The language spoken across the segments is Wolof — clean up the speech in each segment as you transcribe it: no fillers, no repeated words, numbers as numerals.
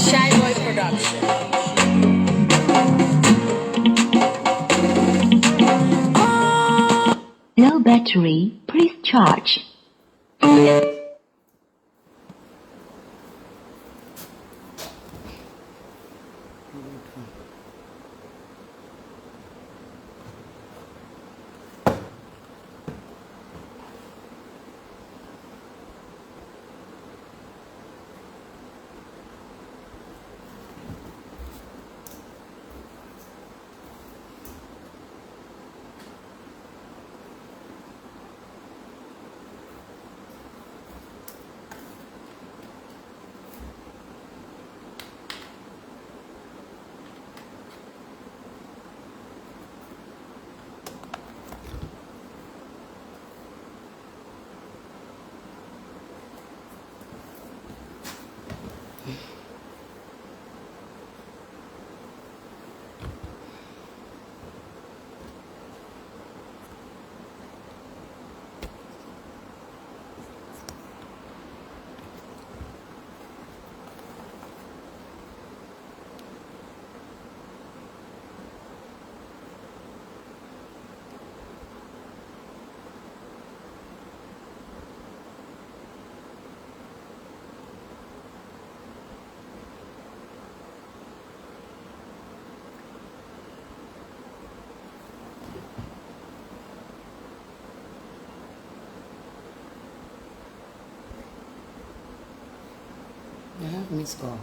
Shy Boy Production. Low battery, please charge. Miss call.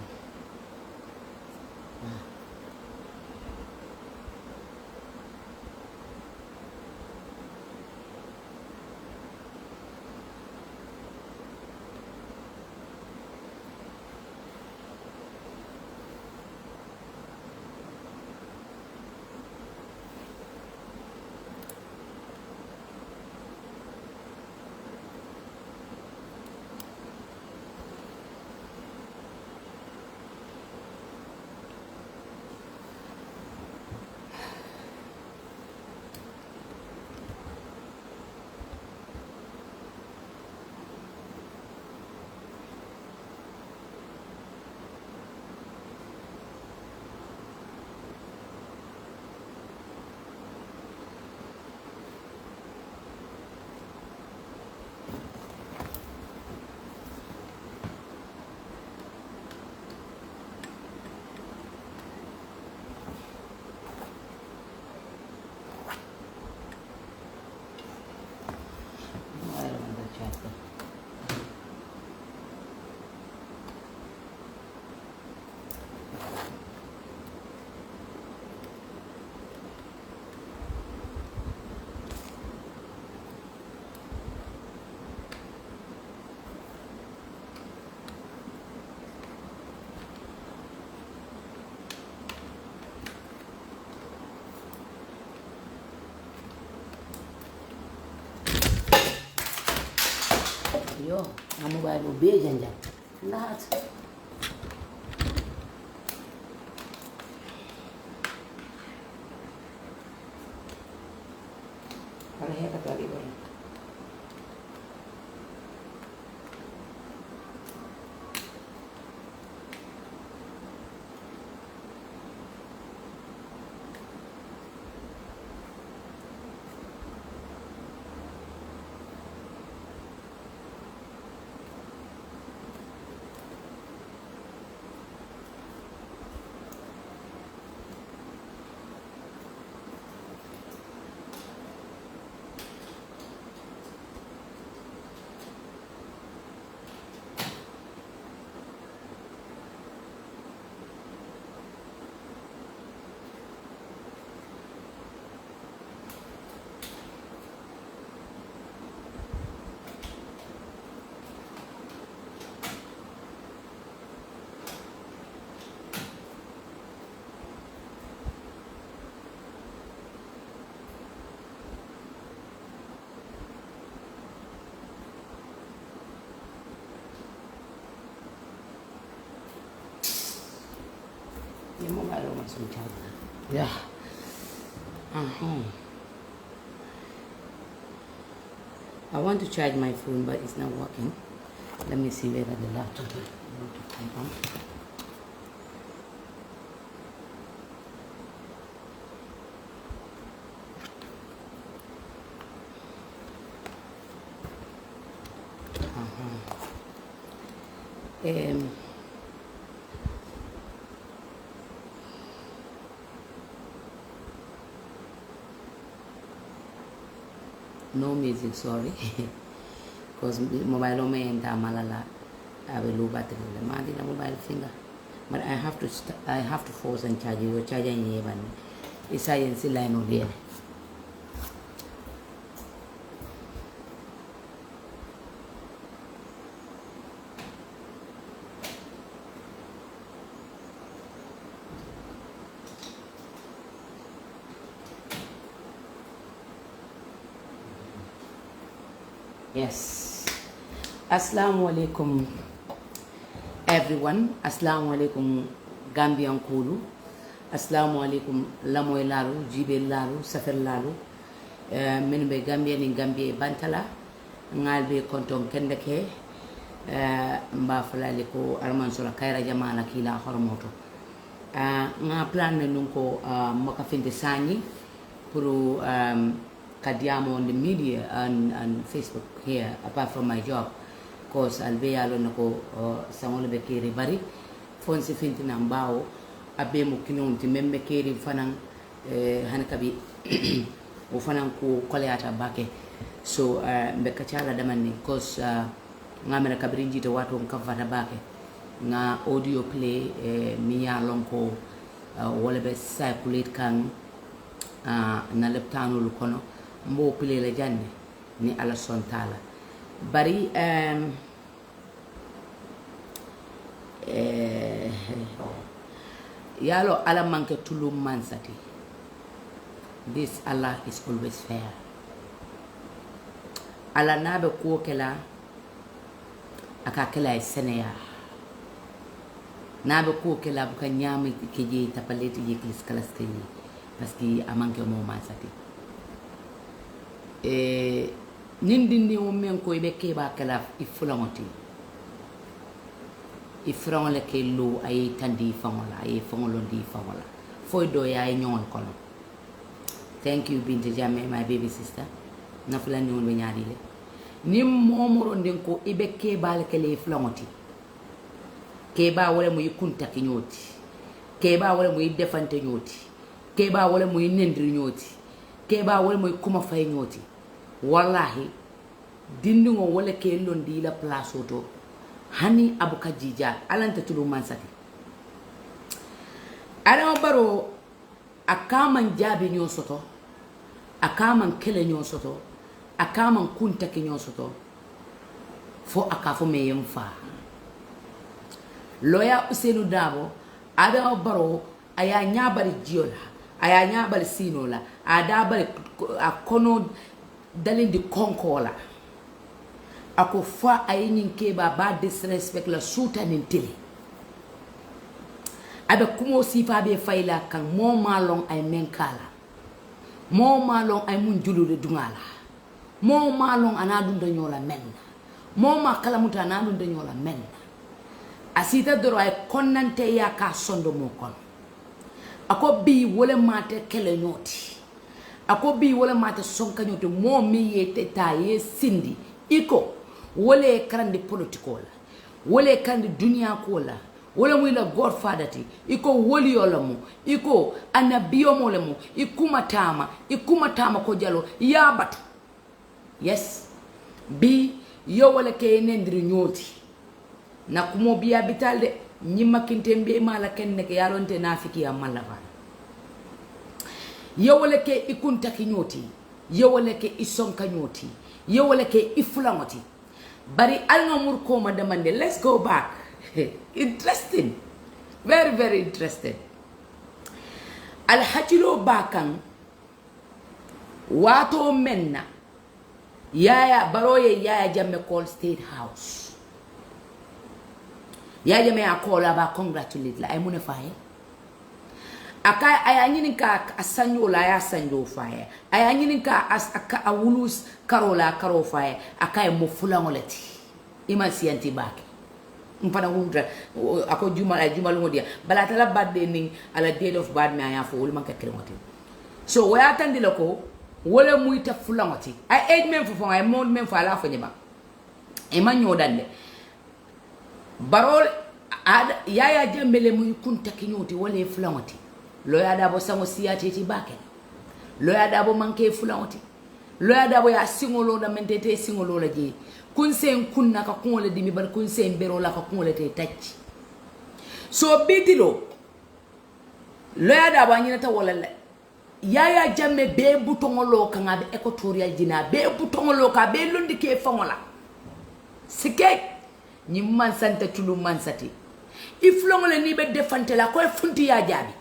Yo, I'm going to be a ginger. Not. Para here ka tali ba? Yung mobile mo mas charge na. Yeah. I want to charge my phone, but it's not working. Let me see whether the laptop will come on. No music, sorry. Because mobile me enta malala. I will low battery. Madi na mobile finger. But I have to force and charge you. Charge in here, man. It's science line on there. Yes. Assalamu alaikum everyone. Assalamu alaikum Gambian Kulu. Assalamu alaikum Lamoy Lalu, Jibe Lalu, Safar Lalu. Minbe Gambia ni Gambia Bantala. Ngalbe konton kendeke. Mba falali ko Armansula Kaira Jamala Kila Hormoto. Nga plan nunko makafinte sanyi puru Kadiamo on the media and Facebook here, apart from my job, because I'll be alone ko samolo be kiri bari, fonsi finti na mbao, abe mo kinonti membe kiri fanang hanakabi o fanang ko koleata bake, so be kachala damani, because ngamera kabrinji to watu mkavata bake, nga audio play miya lonko wale be circulate kang na leptano lukono. Mbo pile la janne ni ala sontala bari yalo ala manke tulum mansati. This Allah is always fair. Ala nabe ko kela aka kela seneya nabe ko kela buka nyami keje tapaleti je klis kalaste parce que amanke mo mansati. Nindindi o men ko be keba kala ifulangoti ifrangole ke lo ay tandi fangola ay fangolondi fangola foy do yaay ñoon kono. Thank you Binta Jammeh, my baby sister. Na fula ñoon be ñaari le nim momoro nden ko ibe keba le kele ifulangoti keba wala muy kunta ki ñoti keba wala muy defante ñoti keba wala muy nendri ñoti keba wala muy kuma fay ñoti. Wallahi dindingo wala ke londi la place oto hani abuka jija alanta tulu mansati ara baro akaman jabi nyo soto akaman kele nyo soto akaman kunta ke nyo soto fo akafo meyem fa loya Usenu Dabo ada baro aya nyabari jiola aya nyabari sinola ada bari akono dalin di konkola ako fa ay nyinke ba disrespect la suta nin tele abe kumo sifa be fayla kan mo malong ay menkala mo malong ay mun julude dungala mo malong anadun danyola menna mo ma kala muta anadun danyola menna asita doro ay konnante ya ka sondo mo kon ako bi wole mate kele nyoti ako bi wala mata sonka nyoto mo mi yete ta ye sindi iko wole karandi politiko la wole kandi dunia ko la wole mu la godfather ti iko woli yolomo iko anabiyo mo lemo ikuma tama ko jalo ya batu. Yes bi yo wala ke nendri nyoti na kumo biya bitalde nyima kintembe mala kenne ke yalonte nafiki ya malafa. Yewole ke ikunta kinyoti, yewole ke isonka nyoti, yewole ke ifulangoti. Bari alnga murko madamande, let's go back. Interesting. Very, very interesting. Alhachilo bakang wato menna yaya baroye yaya Jammeh call State House. Yaya Jammeh a call aba congratulate la ay mune faye. Aka ayanyini ka asanyo la ya sanyo faye ayanyini ka aka awulus karola karo faye aka mo fulangoleti ima sianti bake mpana hundra ako juma lu dia balata la badde ning ala deal of bad me aya fo wol man ka kremoti so waya tandi lako wala muita fulangoti ay age men fo ay mon men fa la fo nyeba e man nyodande barol ada yaya jambele mu kunta kinyoti wala fulawati loya dabo sango siyati ti bakel loya dabo manke fulawati loya dabo ya singolo da mentete singolo la je kun sen kunna ka kunole dimi bar kun sen bero la ka kunole te tacci so bitilo loya dabo anyina ta wala la yaya jamme be butongolo ka ngabe equatorial jina be butongolo ka be londi ke fangola sike ni man sante tulu man sati iflongole ni be defante la ko funti ya jabi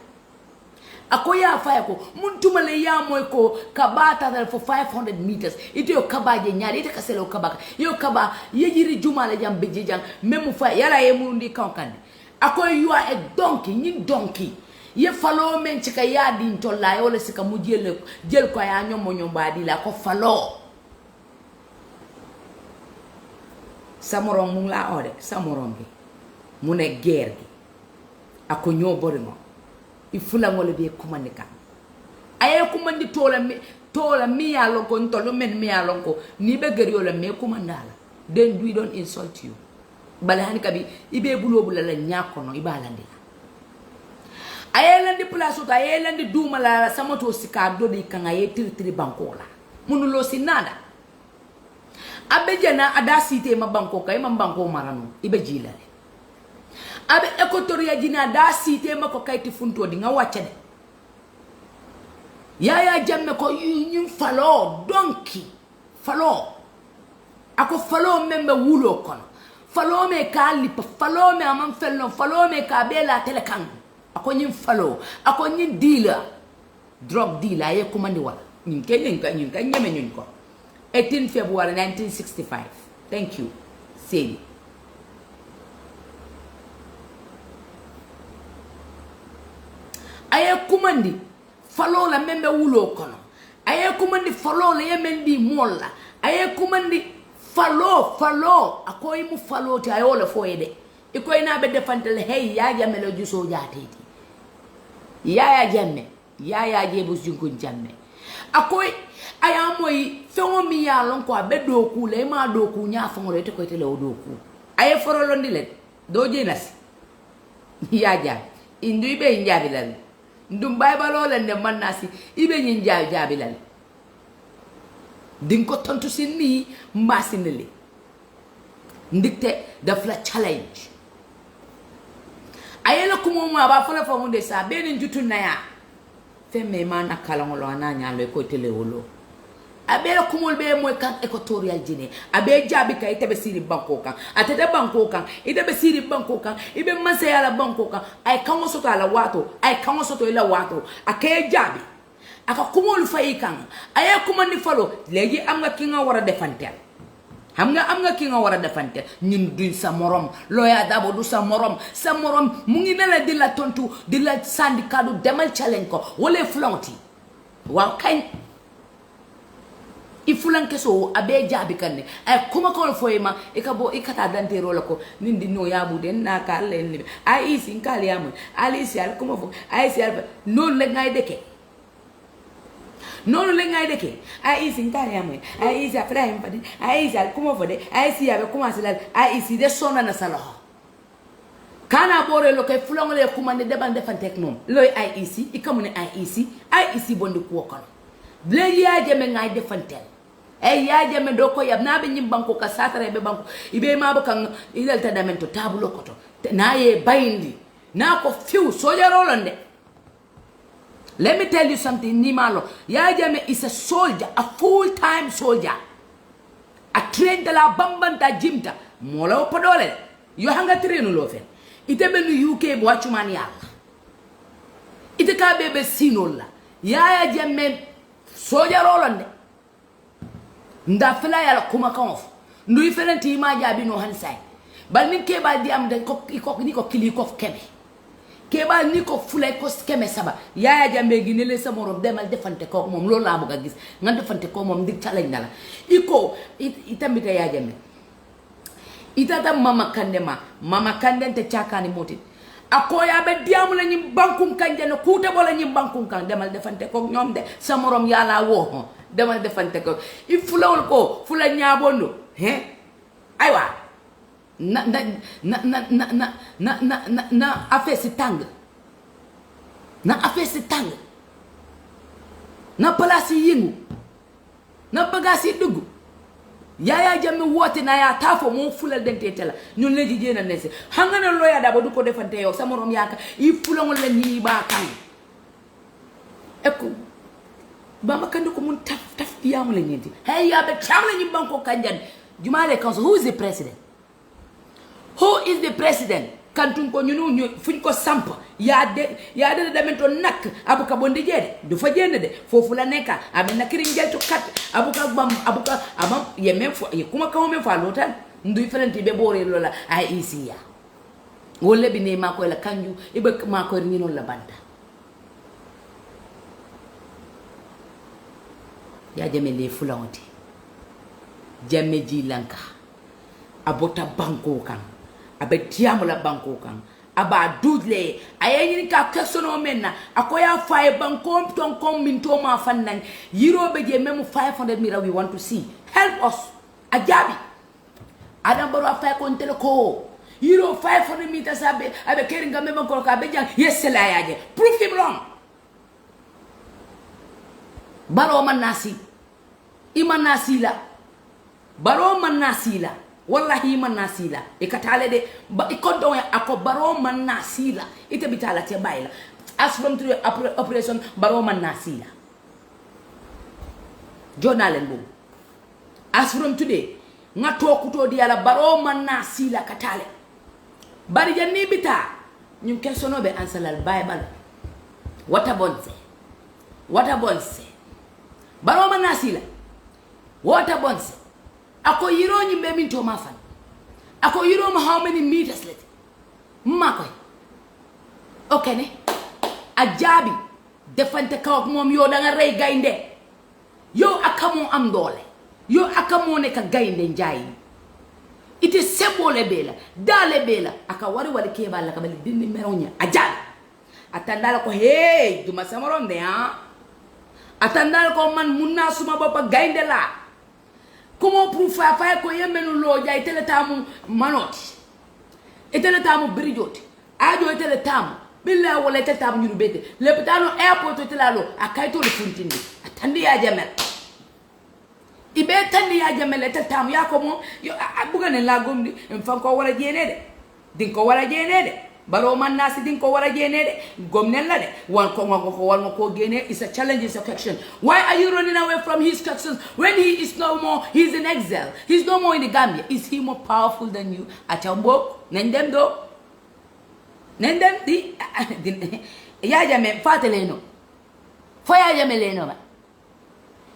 ako ya faya ko muntuma le ya moy ko kabata dal for 500 meters ite yo kabaje nyaari ite kaselo kabaka yo kaba yejiri juma la jam beji jang memu fa yala ye mundi kankande ako you are a donkey ni donkey ye falo men ci ka ya din tolla yo le sika mu jel ko ya nyomo nyomba di la ko falo samorom mu la ode samorom bi mu ne guerre gi ako ñoo borimo ifula ngole be kumandi kan aye kumandi tola mi ya lonko ntolo men mi ya lonko ni be geri yola me kumandala then we don't insult you bale hani kabi ibe bulo la nyakono ibalandi aye landi place to aye landi duma la samoto sika do di kan aye tiri bankola munu lo sinada abejana ada site ma banko kay ma banko marano ibe jilale abe equatoria jina da site ma ko kayti funto di nga wacce de yaya jamme ko nyum falo donki falo ako falo membe wulo kono falo me ka lipa falo me amam felno falo me ka bela telekan ako nyum falo ako nyum dealer drug dealer ye komandi wala nyum ka nyeme nyum ko 18 February 1965 thank you Sedi aye kumandi falo la membe wulo kono aye kumandi falo la yemendi molla aye kumandi falo akoy mu falo ti ayola foyede ikoy na be defantele hey ya jamme lo juso jateti yaya jamme yaya jebo jungun jamme akoy aya moy fengo mi ya lon ko be doku le ma doku nya fango le te ko tele o doku aye forolo ndile do jenas ya ja indu be njabi lan ndum baybalo la ne manasi ibe nyin jabi lan din ko tontu sinni mbasinele ndikte daf la challenge ayela kumo ma ba fala fa munde sa be ni jutun na ya femme mana kala ngolo ananya le ko tele wolo abela kumol be moy kan equatorial jine abe jabi kay tebe siri banko kan atede banko kan ide be siri banko kan ibe manse yala banko kan ay kango soto ala wato ay kango soto ila wato akay jabi aka kumol fay kan ay kumandi falo legi am nga ki nga wara defantel xam nga am nga ki nga wara defantel ñun duñ sa morom loya dabo du sa morom mu ngi nela di la tontu di la syndicat du demal challenge ko wala flanti wa kañ ifulanke so abe jabi kanne ay kuma ko foyma ikabo ikata dantero lako nindi no yabu den na ka len ay isi nkali yamu ali isi al kuma fo ay isi al non le ngay deke non le ngay deke ay isi nkali yamu ay isi afra fadi ay isi al kuma fo de ay isi yabe kuma silal ay isi de sona na salo kana bore lo kay fulangole kuma ne deban defantek mom loy ay isi ikamune ay isi bondi ko kono le yaaje me ngay defantel ay yaaje me do ko yab na be nyim banko ka satare be banko ibe ma ba kan ilal tadamento tabulo koto na ye bayindi na ko fiu soldier rolande. Let me tell you something nimalo yaaje me is a soldier, a full-time soldier, a trained la bambanta jimta mola podole yo hanga trainu lo fen ite be nu UK bo wachumani yalla ite ka bebe sinolla yaaje me soja rolande nda fela yala kuma kanf ndu ifelenti ma jabi no hansay bal min ke ba di am de ko ni ko kili ko keme ke ba ni ko fulay ko keme saba yaaya jambe gi ne le sa morom demal defante ko mom lolu la bëgg gis nga defante ko mom ndik challenge na la iko itambita yaaya jambe itata mama kande te chakani moti akoya be diamu la ñim bankum kanje no kuute bo la ñim bankum kan demal defante ko ñom de sa morom yalla wo demal defante ko il fulawol ko fula ñaabondo aywa na affaire si tàng na affaire si tàng na place yi yëngu na bagage yi dugg Yaya Jammeh woote na yaa taafo moo fulal dentee te la ñun léegi jéena ne si xam nga ne looya daa ba du ko defante yow sa morom yaaka i fulangol la ñii baa kan eko Bama Kandeh ko mun taf yamu la ñenti hey ya be chamla ñi banko kanjan Jumale Council. Who is the president? Who is the president? Kantun ko ñu fuñ ko samp ya de demento nak abuka bonde jede du fa jende de fofu la neka abe nakiri ngelto kat abuka amam ye même fo ye kuma kawo même fa lotal nduy felenti be bore lola IEC ya wolle bi ne mako la kanju ibe mako ni non la banta ya Jammeh le fulawti Jammeh ji lanka abota banko kan abe tiamu la banko kan aba dudle ayeni ka questiono menna akoya faye banko ton kom min to ma fannan yirobe je même 500 mira we want to see help us ajabi adam baro afay ko ntele ko yiro 500 meters abe keringa même ko ka be jang yesela yaje prove him wrong baro man nasi iman nasila baro man nasila wallahi iman nasila e katale de ba ikodo ako baro man nasila ite bitala te bayla as from through operation baro man nasila journalen bo as from today nga tokuto di ala baro man nasila katale bari janni bita ñum questiono be ansalal bible wata bonse baro man nasila wata bonse ako yiro ñi be min to ma fan ako yiro ma how many meters let ma koy okay ne ajabi defante kaw mom yo da nga rey gaynde yo akamo am doole yo akamo ne ka gaynde njaay ite sebole bela dale bela aka wari ke bala ka bali dindi meronya ajabi atandala ko hey duma samaronde ha atandala ko man munna suma baba gaynde la comment pour faire ko yemenu lo jay teletamu manoti e teletamu bridjoti ajo e teletamu billa wala teletamu ñu bete le pitano airport telalo akayto le funtindi atandi ya Jammeh ibe tandi ya Jammeh le teletamu yakomo yo abugane la gomdi en fanko wala jenede din ko wala jenede baro man nasi din ko wara jenede gomnen la de wan ko gene is a challenge, is a question. Why are you running away from his questions when he is no more, he's in exile, he's no more in the Gambia? Is he more powerful than you? Achambo nendem do nendem di ya Jammeh fateleno fo ya Jammeh leno ba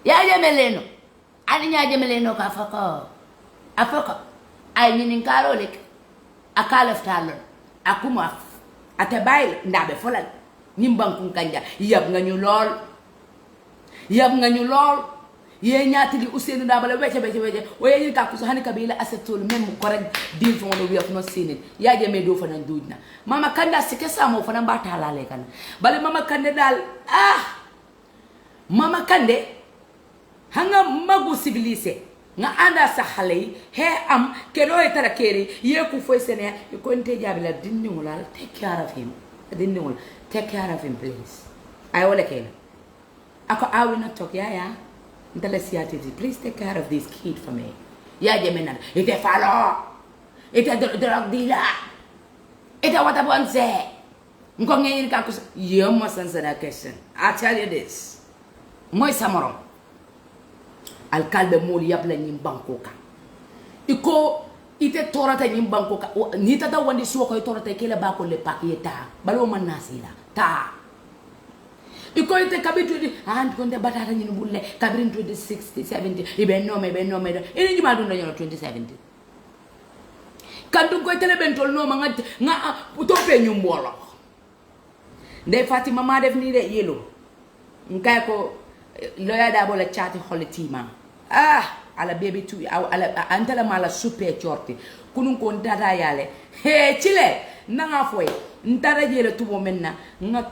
ya Jammeh leno ani nya Jammeh leno ka afako ay ni karo lek akala ftalon akuma atabayil ndabe folal nimbankun kanja yab nga ñu lool ye ñaati li Ousseynou Dabala wecce waye ñu takku so hani kabila asetol même ko rek dil fon do wi of no sinin ya Jammeh do fa nan dujna mama kanda sike samo fa nan bata la le kan bale mama kande dal mama kande hanga magu civilisé nga anda sa xalé he am keno e tara keri ye ku foy sene ko nte jabila dinni wala take care of him take care of him please I wala kena ako I will not talk ya ntale siati please take care of this kid for me ya Jammeh nan ite falo ite drug dealer ite wata bonse nko ngeen ka ko yo mo sansana question I tell you this moy samoro alkalbe moli yabla nyim banko kan iko ite torata nyim banko kan ni tata wandi suwa ko torata kele ba ko le pakiyeta balo man nasila ta iko ite kabitu di and konde batata nyinu bulle kabrin to the 60 70 ibe no me ene juma dun dañu 2070 kandu ko tele bentol no ma nga to pe ñu mbolo ndey Fatima ma def ni de yelo ngay ko loya da bola chati holitima ala baby tu ala antala mala super chorti kunun ko data yale he chile nanga foy ntara je le tubo menna nga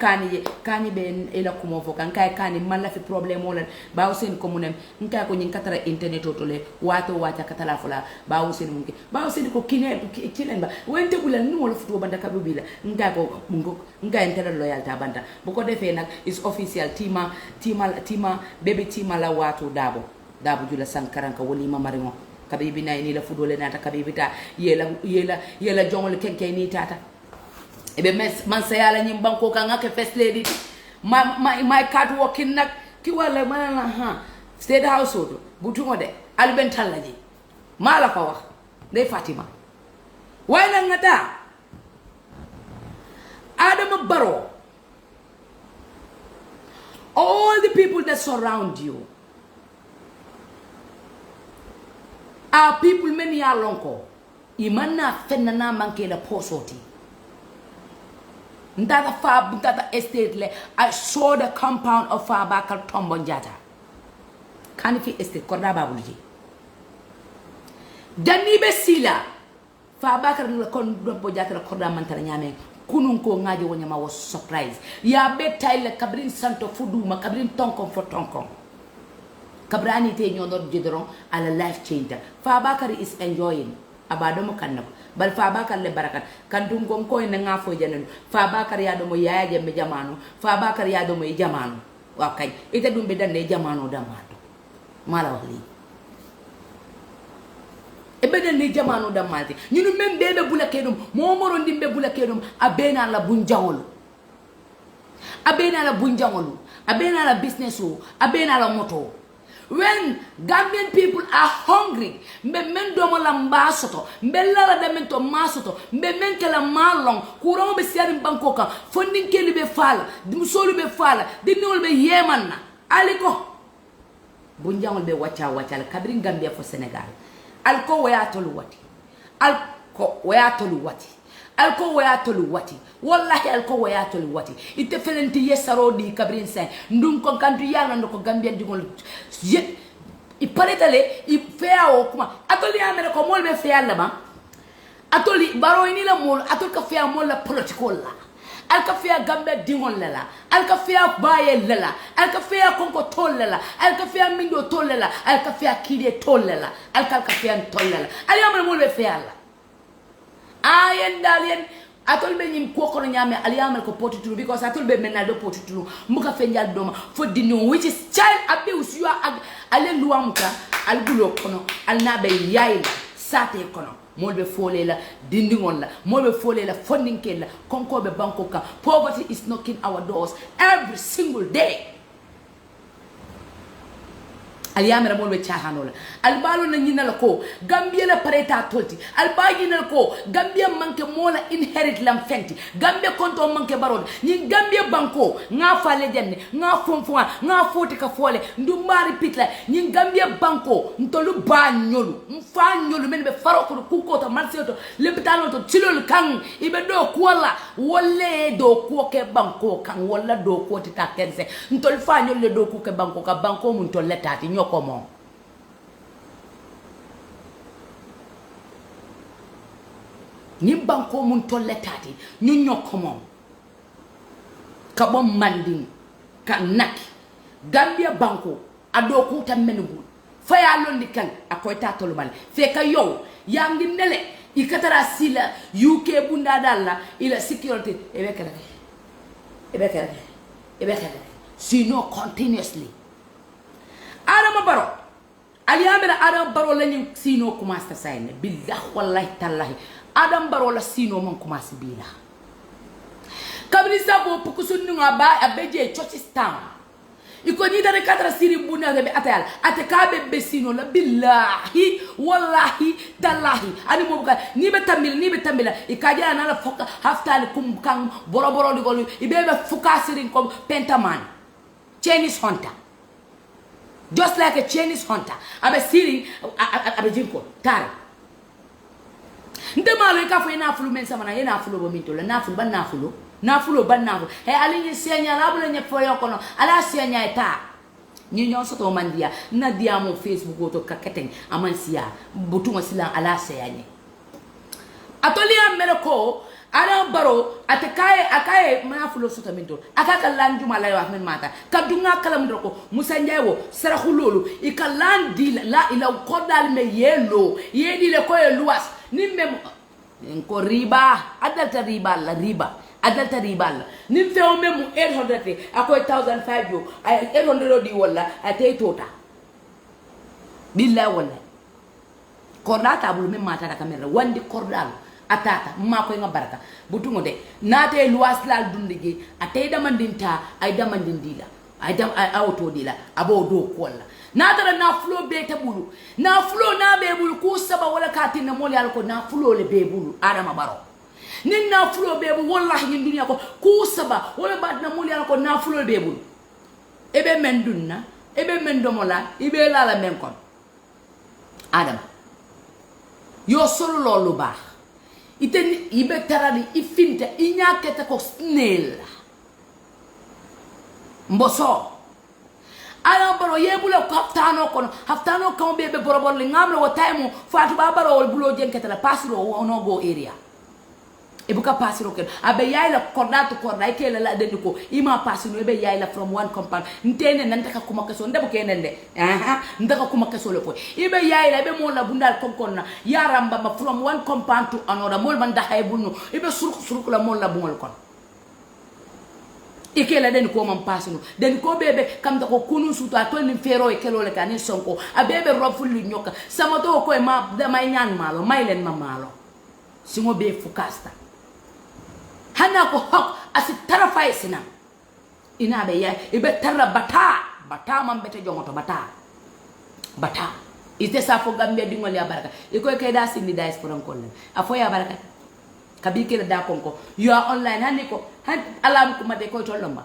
kani be ela kumo fo kan kay kani man la fi problème wala ba usen ko munem nka ko nyin katara internet to le wato wata katala fula ba usen munke ba usen ko kinen ba wente bulan ni wala futo banda kabila nka ko mungo nka internet loyal ta banda bu ko defé nak is official tima baby tima la wato dabo jula sankaranka wali ma marimo kabibi nay ni la fudole nata kabibi ta yela jongol kenke ni tata ebe man sayala nyim banko ka ngake first lady my card working nak ki wala manana ha state household butungo de alben tallaji mala ko wax day Fatima wayna ngata Adama Barrow all the people that surround you are people many are lonko imana fenna na manke la posoti ndata estate le I saw the compound of Fabakar Tombonjata kanifi estate korda babulji danibe sila Fabakar la kon do jata la korda mantara nyame kunun ko ngaji wonyama was surprise ya betay le kabrin santo fuduma kabrin tonkom fo tonkom kabrani te nyodor jidron ala life changer Fabakar is enjoying abadomo kannako bal Fabakar le barakat kantum gon ko ne ngafo janen Fabakar ya do mo yaaje me jamanu Fabakar ya do mo jamanu wa kay ite dum be danne jamanu damato mala wax li e be danne jamanu damati ñunu men bebe bulake dum mo moro ndimbe bulake dum abena la bunjawol abena la business o abena la moto. When Gambian people are hungry, mbe men domo la mbasoto, mbe lara de mento masoto, mbe men ke la malong, courant be siari banko kan, funding ke libe fala, dimsolu be fala, dinol be yeman na. Aliko bunjangol be wacha la kabrin Gambia fo Senegal. Alko waya tolu wati. Wallahi alko waya tolu wati. Ite felenti yesaro di kabrin sen. Ndum ko kantu yalla ndoko Gambia digol yet I paretale I fea o kuma atoli amere ko mol be fea la ba atoli baro ni la mol atol ka fea mol la political la al ka fea Gambia digol la al ka fea baye la al ka fea konko tol la al ka fea mindo tol la al ka fea kide tol la al ka fea tol la al amere mol be fea la ayen dalien atol be nyim ko kono nyame aliamal ko potitulu because atol be menado potitulu muka fenjal doma for dino which is child abuse you are ale luamka al bulo kono al nabe yayla sate kono molbe fole la dindingol la molbe fole la funding ke la konko be banko ka poverty is knocking our doors every single day aliyamera molbe chahanola albalo na nyina la ko Gambia la pareta tolti albaji na ko Gambia manke mola inherit lam fenti Gambia konto manke barod nyin Gambia banko nga fale jenne nga fonfwa nga foti ka fole ndumari pitla nyin Gambia banko ntolu ba nyolu mfa nyolu men be faro ko kuko to marseto lebitano to tilol kan ibe do kola wolle do ko ke banko kan walla do ko tita kense ntol fa nyolu do ko ke banko ka banko mun to letati komo ni banko mun tolle tati ñu ñokomo ka bom manding ka naki Gambia banko ado ko tam menugo faya londi kan akoy tatolu mal fe ka yow ya ngi nele ikatara sila UK bunda dalla ila security ebe kala sino continuously Adama Barrow aliyamera Adama Barrow la ñu sino commencé sayne billah wallahi tallahi Adama Barrow la sino mon commencé bila kabri sabo pukusun nga ba abeje Churchilltown iko ni dare katra siri buna be atal ate kabe be sino la billahi wallahi tallahi ani mo buka ni be tambila ikaja na la foka haftali kum kan boro di golu ibebe fuka sirin ko pentaman Chinese hunter just like a Chinese hunter abe siri abe jinko tare ndemalo ka fo ina fulu men sama na ina fulu bo minto la nafulo ban he ali senya la bula nye foyo kono ala senya eta ni nyon soto mandia na dia mo Facebook to kaketen amansia butuma sila ala senya atoli amere ko Adam Baro akaye mana fulo sota minto akaka lanjuma la wax men mata kadunga kala mudoko Musa Njaywo sarakhulolu ikalandi la ila kodal me yelo yedi le ko luas nimme ko riba adalta riba la nim fe o memu 800 akoy 1005 yo ay 800 di wala atay tota billahi wala korda tabul mem mata da kamera wandi kordal atata mako nga baraka butungo de nate luas la dundigi atay damandinta ay damandindila ay dam ay auto dila abo do kolla natara na flow be tabulu na flow na be bulu ku saba wala katin na moli alko na flow le be bulu adama baro nin na flow be bulu wallahi ni dunya ko ku saba wala bad na moli alko na flow be bulu ebe mendunna ebe mendomola ibe lala men kon adama yo solo lolu bax iten ibe tarani ifinta inyaketa ko snail mboso ala baro yebula ko haftano ko bebe borobor li ngamlo wo taimu fatu babaro wol bulo jenketa la pasiro wono go area e buka pasiro ken abe yayla kordato korda ikela la dendi ko ima pasino ebe yayla from one compound ntene nanta ka kuma keso ndebo kenende ndaka kuma keso le ko ibe yayla be mo la bundal konkonna yaramba ma from one compound to another mol man da haybunu ibe suruk la mo la bungol kon ikela den ko man pasino den ko bebe kam ta ko kunu suto atol ni fero e kelo le kanin sonko abebe rofulu nyoka samato ko e ma da may nyan malo maylen ma malo singo be fukasta hana ko hok asi tarafa sina ina be ya ibe tarra bata man bete jongoto bata ite sa fo gambe dingol ya baraka iko ke da sindi diaspora kolle afo ya baraka kabike la da konko you are online hani ko alam ko made ko tolomba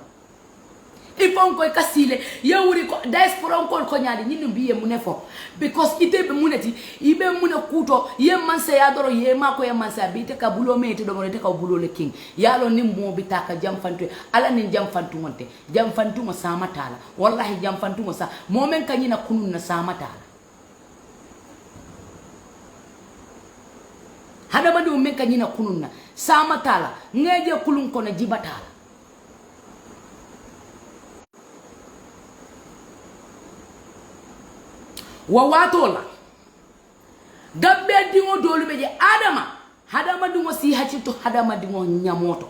ifon ko kasile yawuri ko diaspora ko nyaadi nyindu biye munefo because ite be muneti ibe munakuto ye mansa ya doro ye mako ya mansa bite ka bulo mete do monete ka bulo le king yalo ni mo bitaka jam fantu ala ni jam fantu monte jam fantu mo sama tala wallahi jam fantu mo sa momen kanyina kunun na sama tala hada badu men kanyina kunun na sama tala ngeje kulun ko na jibatala wa watola gabbe dingo dolu beje hadama dingo si hacilto hadama dingo nyamoto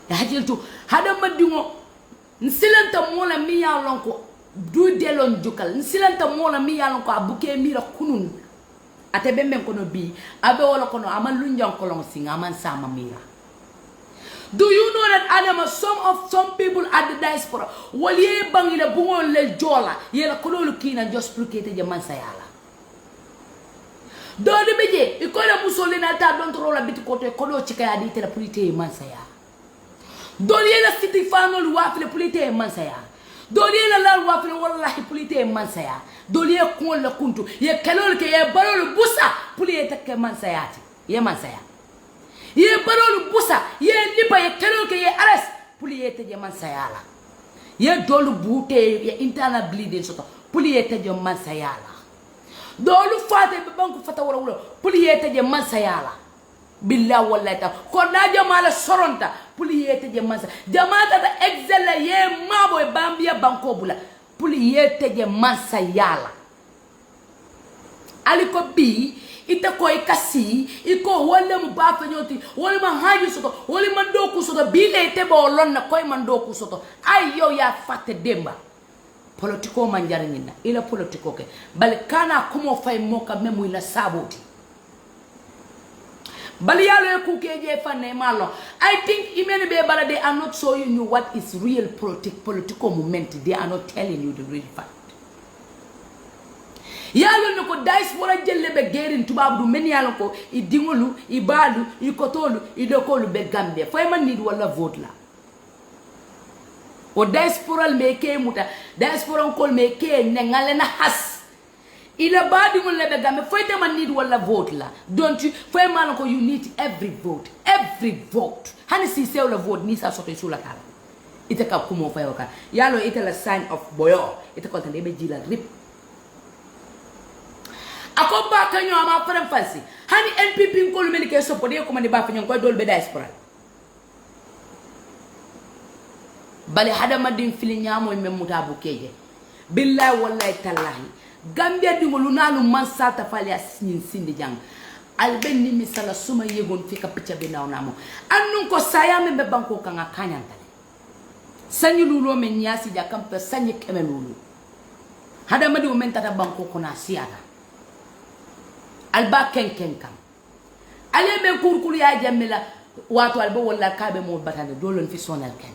hacilto hadama dingo nsilanta mola mi yalon ko du delon jukal nsilanta mola mi yalon ko abuke mira kunun ate bemben kono bi abe wala kono aman lunjan kolon singa man sama mira. Do you know that Adama, some people at the diaspora, wali bangila bungo le jola, yela kololu kina just plukete je mansayala. Do de beje, ikola musole na ta don trola biti koto kolo chika ya dite la pulite mansaya. Do yela city fano lu wafile pulite mansaya. Do yela la wafile wallahi pulite mansaya. Do ye kon la kuntu, ye kalol ke ye balol busa pulite ke mansayati. Ye mansaya. Ye barolu busa ye liba ye kelo ke ye ares puli ye teje man sayala ye dolu bute ye intana bleeding soto puli ye teje man sayala dolu fate be banku fata wala wala puli ye teje man sayala billahi wallahi ta ko na jamala soronta puli ye teje man jamata da exela ye mabo e bambia banko bula puli ye teje man sayala aliko bi ita ko ikasi iko wala mu ba fanyoti wala ma haji soto wala man doku soto bile te bo lonna koy man doku soto ayo ya fatte demba politiko man jarina ila politiko ke bal kana kumo fay moka memu ila saboti bal yalo ku keje fanne malo. I think imene be bala they are not showing you what is real political moment. They are not telling you the real fact. Yalo no ko diaspora jelle be gerin tubab du men yalo ko I dingolu I balu I kotolu I dokolu be Gambia fay man need wala vote la o diaspora me ke muta diaspora ko me ke ngale na has ila badi mo lebe Gambia fay te man need wala vote la don't you fay man ko you need every vote hani si se wala vote ni sa soto sula kala ite ka kumo fay ka yalo ite la sign of boyo ite ko tande be jila rip ako ba kanyo ama faram fansi hani NPP ko lu melike so podi ko mani ba fanyo ko dol be diaspora bali hadama din fili nyamo men mutabu keje billahi wallahi tallahi gambia dingolu nanu man sata fali asin sindi jang alben ni misala suma yegon fika picca be nawnamo annun ko saya men be banko kanga kanyantale sanyi lulo men nyasi ja kampe sanyi keme lulu hadama di men tata banko kona siata alba ken kam ale be kurkul ya jamila wato alba walla kabe mo batande dolon fi sonal ken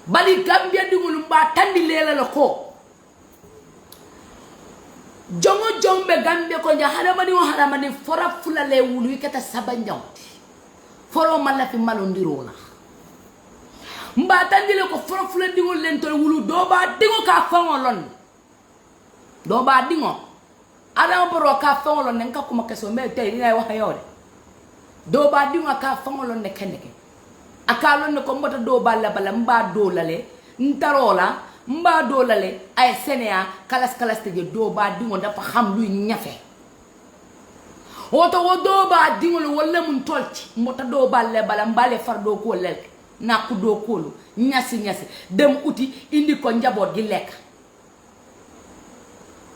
bali gambia dingolu mba tandi lela la ko jongo jombe gambia ko ja hadamani fora fulale wulu ikata sabanjaw foro mala fi malondiro la mba tandi le ko foro fula dingol len to wulu do ba dingo ka fangolon do ba dingo adam boro ka fangolon nen ka kuma keso me tay ni ay wax yode do ba dingo ka fangolon ne keneke akalon ne ko mbota do balla bala mba do lale ntarola mba do lale ay senea kalas te do ba dingo dafa xam luy ñafe woto wo do ba dingo le wala mun tolci mbota do balle bala mbale far do ko lel na ku do kolu ñasi dem uti indi ko njabot gi lek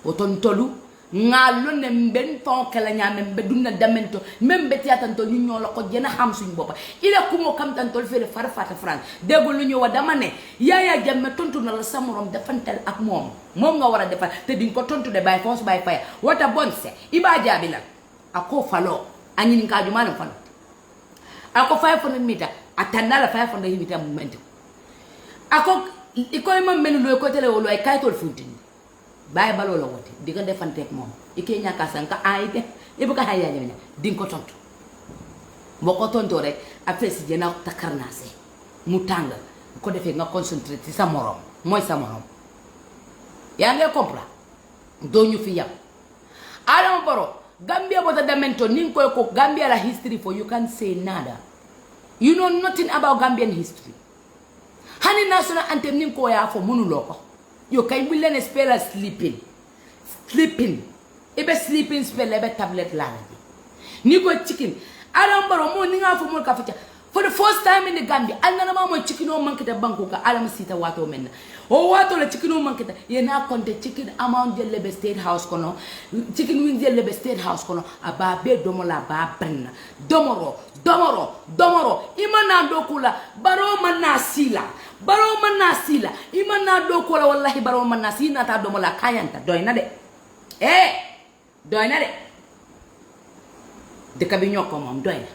woto ntolu ngalo ne mben fon kala nyame mbe dunna damento membe tiatanto ñu ñolo ko jena xam suñu bopa ila ku mo kam tantol fere farfata france degol lu ñu wa dama ne yaaya jamme tontu na la samorom defantel ak mom nga wara defal te din ko tontu de bay fons bay faya wata bonse iba jabila ako falo anyin ka ju manam falo ako 500 mita atanala 500 mita moment ako ikoy mam menu lo ko tele wolo ay kaytol funtini bay balo la wote diga defante ak mom ike ñaka sanka ayde ibuka hayya ñanya ding ko tontu boko tonto rek après si jena takarnase mu tanga ko defé nga concentrer ci sa morom moy sa morom ya nga comprendre do ñu fi yam adam baro gambia bota damento nin ko gambia la history for you can say nada you know nothing about Gambian history hani national anthem nin ko ya fo munu loko yo kay bu len spell sleeping ebe sleeping spell ebe tablet la ni go chicken alam baro mo ni nga fo mo ka fa for the first time in the Gambia alna ma mo chicken o mankita banko ka alam sita wato men o wato la chicken o mankita ye na konte chicken amount de lebe state house kono chicken wing de lebe state house kono aba be domola ba brenna domoro imana dokula baro manasila imana dokula wallahi baro manasina ta domola kayanta doyna de de kabi ñoko mom doyna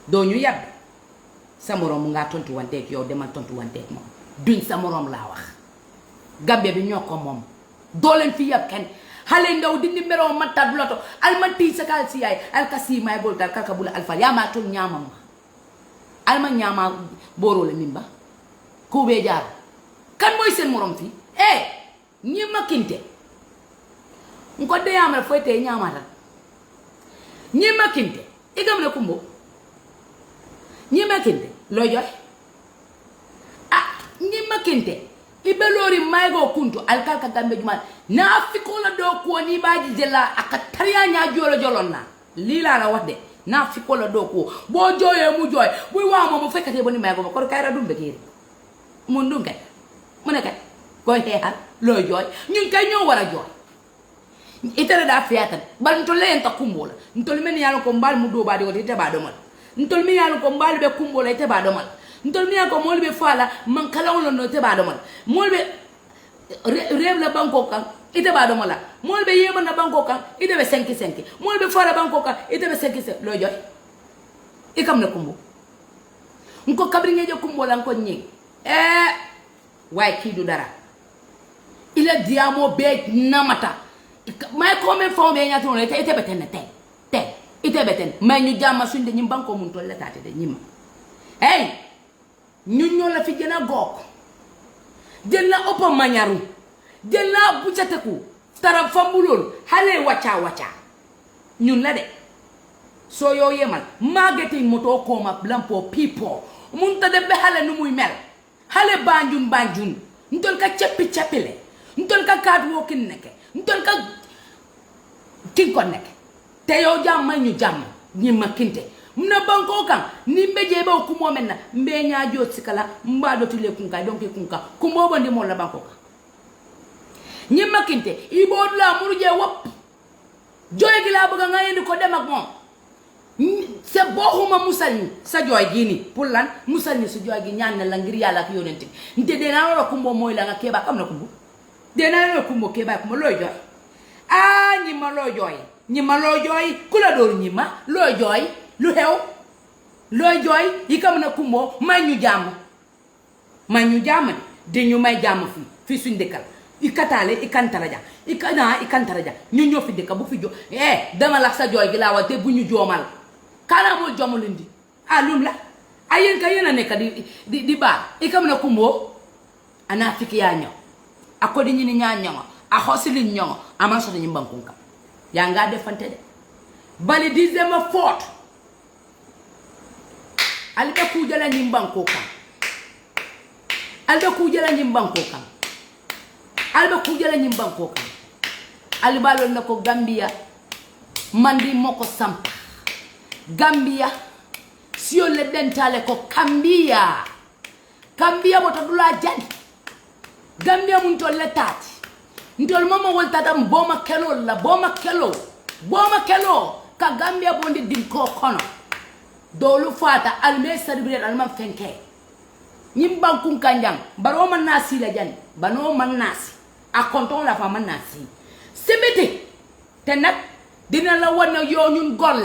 do ñu yab sa morom nga tontu wante ak yow demal tontu wante ak mom duñ sa morom la wax Gambia bi ñoko mom do len fi yab ken hale ndaw dindi mero matta bloto almati sakal si ay alkasi may bol dal kaka bula alfa ya ma tol ñamam alma ñama boro le mimba ko be jaar kan moy sen morom fi ñi makinte ko de yamal foyte ñamata ñi makinte igam le kumbo ñi makinte lo joy ñi makinte ibelori maygo kuntu alkalka gambe jumal na fiko la do ko ni baji jela akatariya nya jolonna lila la wadde na fiko la do ko bo joye mu joy bu wa mo fekkate boni maygo ko kayra dum be kiri mun dum kay mu ne kay ko heexal lo joy ñun kay ñoo wara joy itara da fiatan bal to len ta kumbola ntol men yalla ko mbal mu do ba di wote te ba do mal ntol men yalla ko mbal be kumbola te ba do mal ntol men yalla ko mol be fala man kala won no te ba do mal mol be rev la banko kan ite ba do mala mol be yema na banko kan ite be 5 mol be fala banko kan ite be 5 lo joy ikam na kumbo nko kabri ngeje kumbola nko nyi way ki du dara ila diamo be namata may ko men fo be nyatu no ite beten te ite beten may ñu jamma sunde ñi banko mun tol la taté de ñima ñun ñoo la fi gëna gok jël la opa mañaru jël la bu cateku tara fambulol hale wacha ñun la de so yo yemal magati moto ko ma blampo people mun ta de be hale nu muy mel hale banjun ntol ka ceppi cepile ntol ka kadu wokin neke ntol ka kin ko nek te yow jam ñu jam ñi ma kinte mna banko kan ni mbeje be ko mo menna mbe nyaajo sikala mba do tule kunka donc kunka kumbo bondi mo la banko kan ñi ma kinte ibo la muru je wop joy gi la bëgg nga indi ko dem ak mom c'est boxuma musal sa joy gi ni pour lan musal ni su joy gi ñaan na la ngir yalla ak yonenti nte de na la kumbo moy la nga keba kam na kumbo de na la kumbo keba ko loy joy ñi ma loy joy ñi ma loy joy kula do ñi ma loy joy lu xew loy joy yi kam na kumbo may ñu jamm de ñu may jamm fi suñ dekkal ikatale ikantaraja ikantaraja ñu ñoo fi dekk bu fi jo dama la sa joy gi la wa te bu ñu jomal kala mo jomulindi lum la ayen ka yena ne ka di ba ikam na kumbo ana fiki ya ñoo akodi ñi ni ñoo a hosili ñoo ama so ñu bankunka ya nga defante de bali dizema fort albe ku jala ñi bankuka albe ku jala ñi bankuka albe ku jala ñi bankuka alibalo nako Gambia mandi moko sampa Gambia sio le dentale ko Kambia boto dula jani Gambia mun to le tati ndol mama wol tata boma kelo ka Gambia bondi dim ko kono dolu fata alme saribire alma fenke nyim bankun kanjang baro man nasi la jani bano man nasi a konton la fa man nasi sebete tenak dina la wona yo ñun gor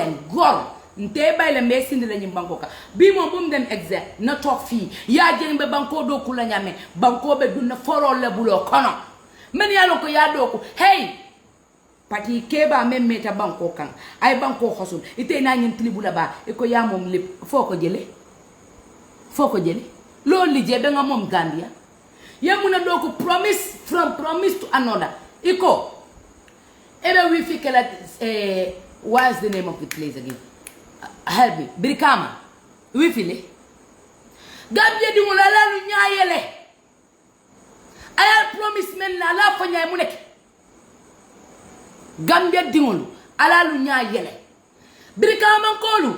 nte bayle mbe sindi la ñim banko ka bi mo bum dem exact na tok fi ya jeng be banko do kula ñame banko be dunna foro le bulo kono men ya lo ko ya do ko hey pati keba meta banko kan ay banko xosul ite na ñin tribula ba e ko ya mom lepp foko jele lo li je be nga mom Gambia ya muna do ko promise to another iko ebe we fikela what's the name of the place again help me Brikama we file Gambia di mo la lu ñaayele ayal promise men na la fa ñaay mu nek Gambia di ngolu ala lu ñaayele Brikama kolu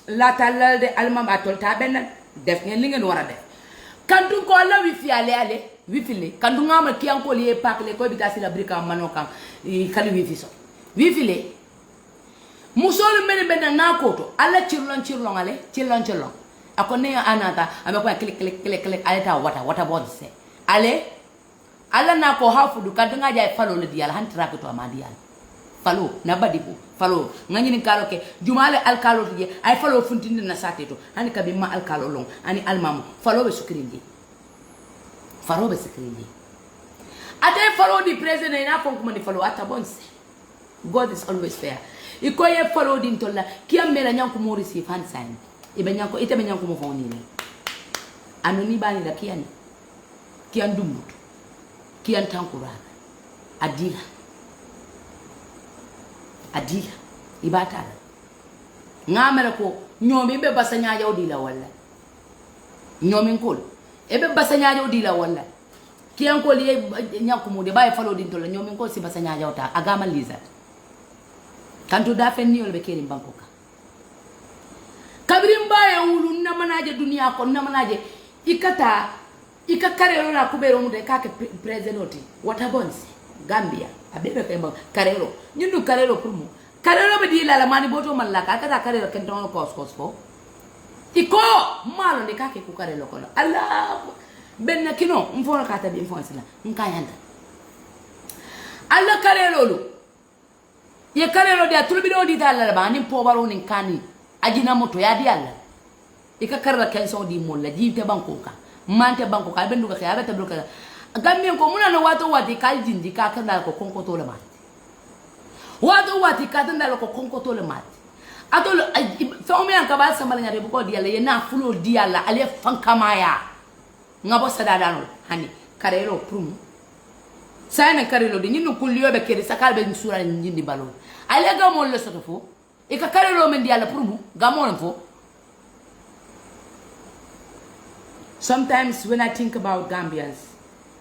la talal de almam atol ta ben def ngeen li ngeen wara def kandu ko la wi fi ale wi file kandu ngama ki an ko li e pak le ko bi ta si la Brikama manokan kali wi fi so wi file musolu mene bena nakoto ala chirlon ale chirlon akone anata ameko klik ale ta wata bodse ale ala nako hafudu kadanga jay falo le dial hantra ko to amadial falo na badibu falo ngani ni kalo ke jumale alkalo je ay falo funtinde na sateto hani kabi ma alkalo long ani almamu falo be sukirindi ate falo di president na fon kuma ni falo ata bonse God is always fair iko ye follow din tolla kiam mela nyanku mo receive hand sign ibe nyanko ite be nyanku mo foni ni anoni bani la kian dumut kian tankura adila ibata ngamere ko nyomi be basanya jaw dila walla nyomi kol ebe basanya jaw dila walla kian ko li nyanku mo de bay follow din tolla nyomi ko si basanya jaw ta agama lizard kanto da fen niol be kerim bankoka kabrim baye wulu namanaje dunia ko namanaje ika karelo na kubero mu de kake presidenti wata bonse Gambia abebe kemba karelo nyundu karelo prumo karelo be di la mani boto man la kata karelo ken don kos fo iko malo de kake ku karelo ko Allah benna kino mfona kata bi mfona nkayanda Allah karelo lu ye karelo dia tulbido di dalla ba ni pobaro ni kani ajina moto ya di alla ika karra kenso di molla jite banko ka mante banko ka bendu ka ya beta bloka gamme ko muna no wato wati kal jindi ka kanda ko konko to le mati wato wati ka tanda ko konko to le mati atol fa o me an ka ba sambal nyare bu ko di alla ye na fulo di alla ale fankamaya ngabo sadada no hani karelo prum sayna karelo di nyinu kulliyo be kedi sakal be sura njindi balon ale gamol le soto fo e ka karelo men di alla prum gamol fo. Sometimes when I think about Gambians,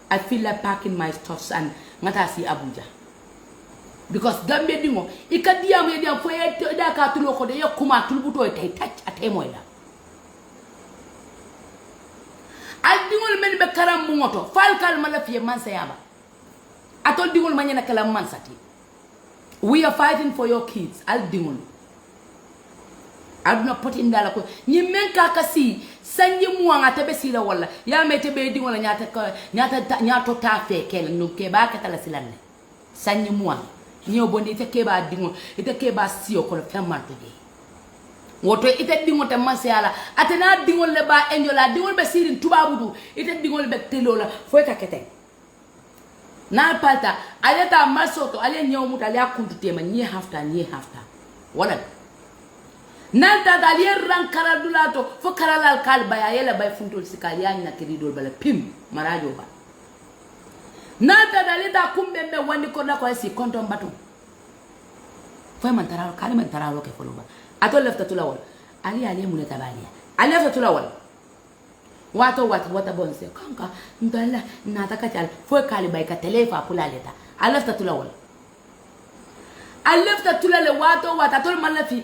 I feel like packing my stuffs and ngatasi Abuja. because Gambia dingo ikadiam yedia fo e da ka tulo ko de yakuma tulbuto tay touch atay moy la al dingol men be karam mu ngoto fal kal mala fiye man sayaba atol dingol manyana kala man sati we are fighting for your kids al dingol aduna poti ndala ko nyi men ka kasi sanji muanga tebe sila wala ya mete be dingol nyata ta fe ken no ke ba ka tala silanne sanji muanga nyo bondi ite ke ba dingol ite ke ba siyo ko femanto de woto ite dingol te masiala atena dingol le ba enjola dingol be sirin tubabudu ite dingol be telola fo ka kete na palta aleta masoto ale nyaw muta ale akuntu tema ni hafta wala nalta dalier rankara dulato fo karalal kal baya yela bay funtol sikali yani na kiridol bala pim marajo ba nalta dalita kumbe me wandi ko da ko si konton baton fo man taralo kali man taralo ke foloba atol lefta tulawol ali muneta baliya ali lefta tulawol wata bonse kanka ndala nataka chal fo kali bay ka telefa pula leta alefta tulawol alefta tulale wata tol malafi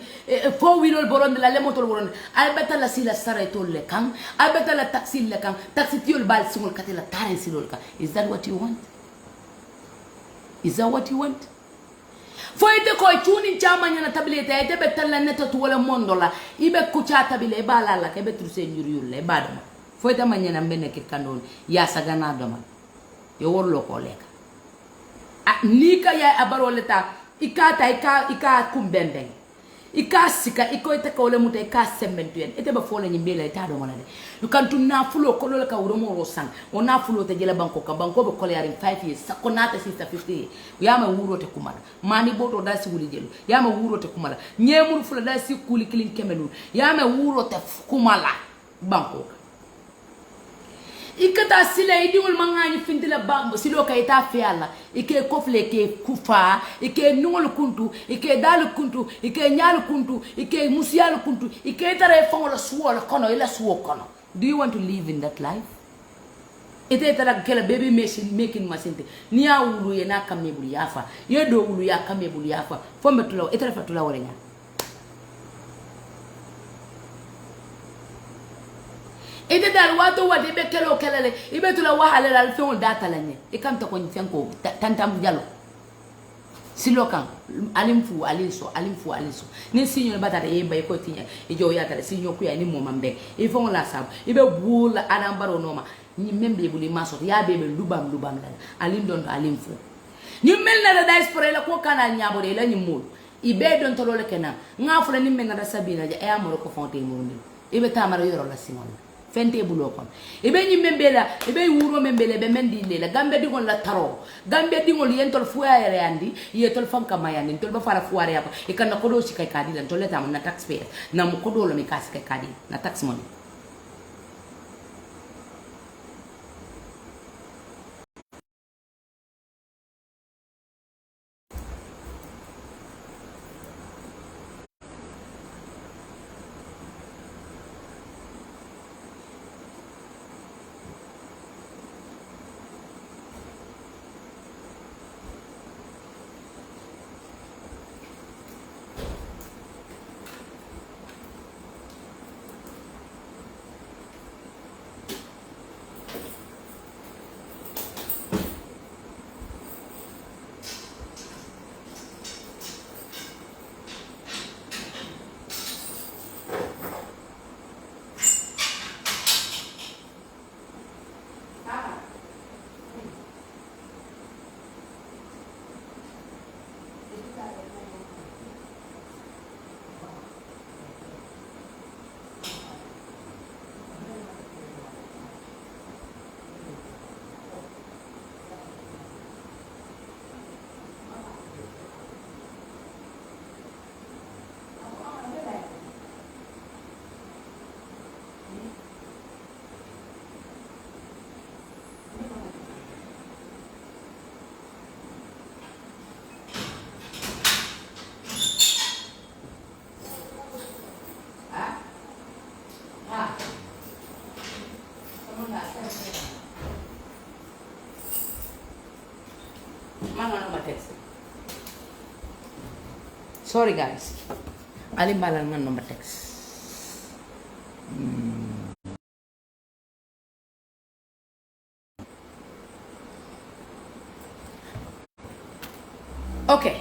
fo winol boronde la lemotol boronde albeta la sila sare tolle kan albeta la taxi le kan taxi tiol bal singol katela taren silol kan. Is that what you want? Fo ite ko chuni chama nyana tabilete ite betalla neto tuwala mondola ibe kucha tabile bala la ke betru se nyuriyulle badama fo ite manyana mbene ke kandon ya sagana doma yo worlo ko leka nika ya abaroleta ika kumbembeng ika sika iko ite ko le muta ika sementu en ite be fo la nyimbela ita do mala de you kan tunna fulo ko le ka wuro mo ro sang ona fulo te jela banko be ko le yarin 5 years sakonata sister 50 yama wuro te kumala mani boto da si wuli jelu yama wuro te kumala nyemul fulo da si kuli kilin kemelu yama wuro te kumala banko ikata sila idingul mangani fintila bambo silo ka ita fiala ike kofle ke kufa ike nungol kuntu ike dal kuntu ike nyal kuntu ike musial kuntu ike tare fongola suola kono ila suo kono. Do you want to live in that life? Ite tara kela baby making machine niya wulu ye na kamebuli yafa yedo wulu ya kamebuli yafa fombe tulaw ite fa tulaw renya ite dal wato wadi be kelo kelele ibe tula wahala dal fon data lanye e kam to ko nfenko tantam jalo silokan alimfu aliso ni sinyo batata e bay ko tinya e jo ya tare sinyo ku ya ni mo mambe e fon la sab ibe bula adam baro noma ni membe buli maso ya be lubam la alim don alimfu ni mel na da diaspora la ko kana nyabo de la ni mul ibe don to lole kenan ngafula ni men na sabina ja e amoro ko fonte mo ndi ibe tamara yoro la simon fente bulo kon ibe nyimbela ibe wuro membele be mendi lela gambe dingol la taro gambe dingol yentol fuare andi yetol fanka mayani tol ba fara fuare yako e kan ko do sikay kadi lan tol tam na taxpayer na mo ko do lo mi kas kay kadi na tax money Mama no text. Sorry guys. Alimbalan nga number text. Okay.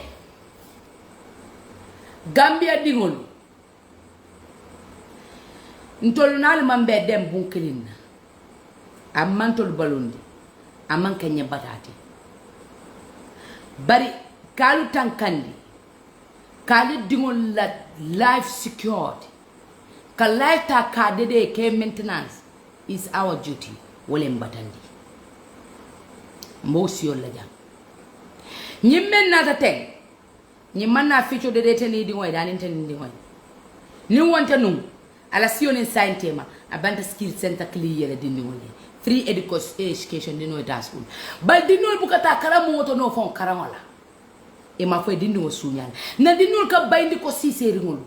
Gambia dingol. Ntol nal mambe dem bunkelin. Amantol balundi. Aman kenya batati. Bari kalu tankandi. Kalu dingol la life secured. Ka life ta ka dede ke maintenance is our duty. Wole mbatandi. Mbosi yolla jam. Nyimmen na ta teng. Nyimman na ficho dede teni dingoy danin teni dingoy. Ni wonta num ala siyonin saintema abanta skill center clear dingoy. Free education dino da school. Bal dinol bukata kala moto no fon karamola. E ma fo dingo sunyal. Na dinol ka bayndi ko siseri ngol.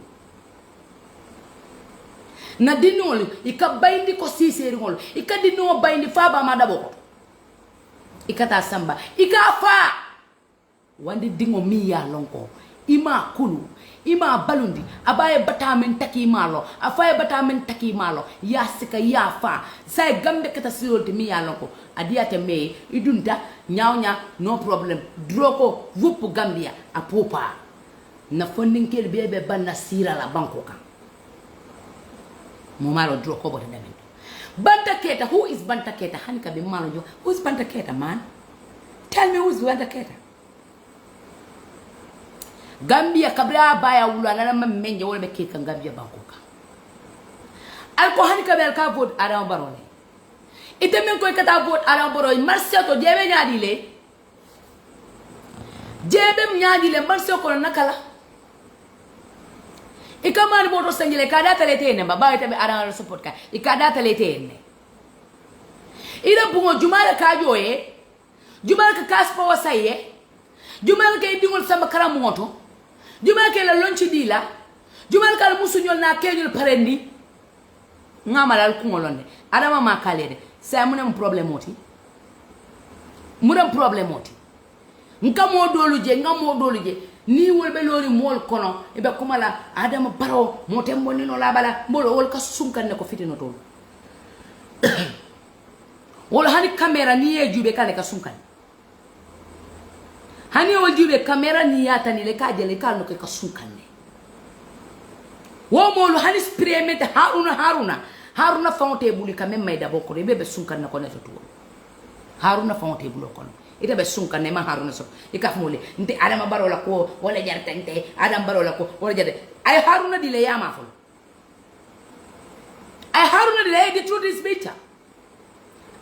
Na dinol e ka bayndi ko siseri ngol. E ka dino bayndi fa ba ma dabo. E kata samba. E ka fa wande dingo mi ya lonko ima kulu ima balundi abaye batamen taki malo afaye batamen taki malo ya sika ya fa say gambe kata silolti mi ya lonko adiate me idunta nyawnya no problem droko vupu gambia apopa na fondinkel bebe banna sira la banko kan mo malo droko bote damen Banta Keta, who is Banta Keta? Hanika be malo jo. Who's Banta Keta, man? Tell me who's Banta Keta. Gambia kabla baya wula na menje wala be keka Gambia bankoka. Alko hanika be alka vote Adama Barrow. Ite men ko kata vote Adama Barrow marsia to jebe nyaadi le. Jebe nyaadi le marsia ko nakala. Ikamani boto sangile kadata letene baba ite be Adama support ka. Ikadata letene. Ila bungo jumala kajoye. Jumala ka kaspa wasaye. Jumala ka idingol sama karamoto. Jumala ke la lonchi dila. Jumala ka musu nyol na kenyol parendi. Ngamala al kungolonde. Adama makalede. Sa munem problemoti. Munem problemoti. Nka modoluje. Ni wolbe lori mol kono. Ebe kumala Adama Barrow motembo nino labala. Mbolo wol ka sunkan ne ko fitino tolo. Wol hani kamera ni jube kale ka sunkan. Hani wajube kamera ni yata ni leka jele kanu ke kasunkane wo molu hani experiment haruna fonte buli kame mayda bokko be be sunkan ko neto to haruna fonte bulo kono ita be sunkan ma haruna so ikaf mole nte Adama Barrow la ko wala jartente Adama Barrow la ko wala jade ay haruna dile yama folo ay haruna dile the truth is bitter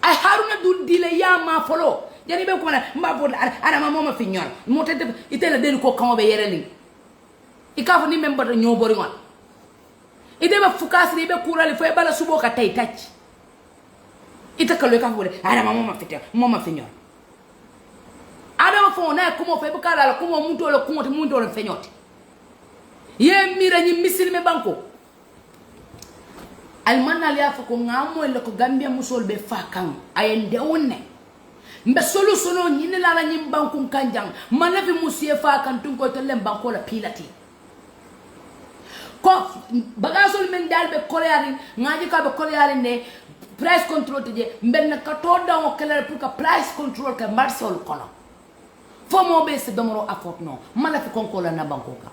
ay haruna dile yama folo jani be ko na mba bod Adama moma fi ñor mo tete itela den ko kan be yereli ikafo ni memba to ñobori ngon ide be fukasri be kurali fo bala subo ka tay tacc itakalo ka fo Adama moma fi ñor Adama fo na ko mo fe be kala ko mo munto le ko mo munto le feñoti ye mira ñi misilme banko almanna li afa ko ngamo le ko Gambia musol be fakan ayende wonne mbe solution ni ne la nyim banku kanjang manafi musie fa kan tun ko to lem banko la pilati ko bagasol men dal be koreari ngaji ka be koreari ne price control je mben ka to da o kala pour ka price control ka marsol kono fo mo be se domoro affort no manafi konko la na banko ka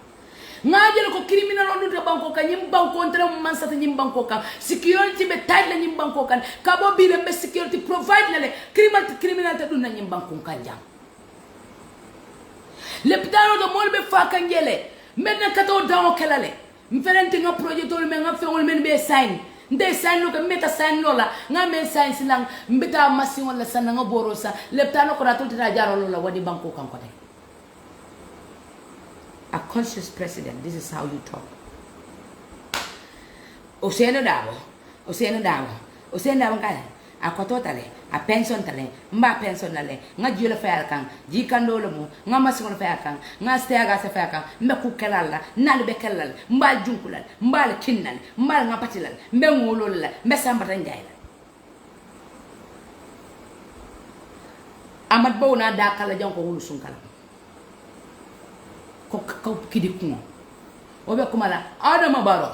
ngaji ko criminal on do banko ka nyim banko entre man sata nyim banko ka security be tay la nyim banko kan ka bo bi be security provide la le criminal ta dun nyim banko kan jam le pidaro do mol be fa kan jele men na kato dawo kelale mfelenti nga projet to men nga feol men be sign nde sign lo ka meta sign lo la nga men sign silang mbita machine wala sana nga borosa le pidaro ko ratul ta jaro lo la wadi banko kan ko tay a conscious president, this is how you talk. Oseno dawo kala a koto tale a pension tale mba pension nale nga jula fayal kan ji kandolo mu nga masingo fayal kan nga steaga sa fayal kan mbe ku kelala nal be kelal mba junkulal mba kinnal mba nga patilal mbe ngolol la mbe sambata njayla amad bawna da kala janko wulu sun kala ko kidi kuno obe kumala Adama Barrow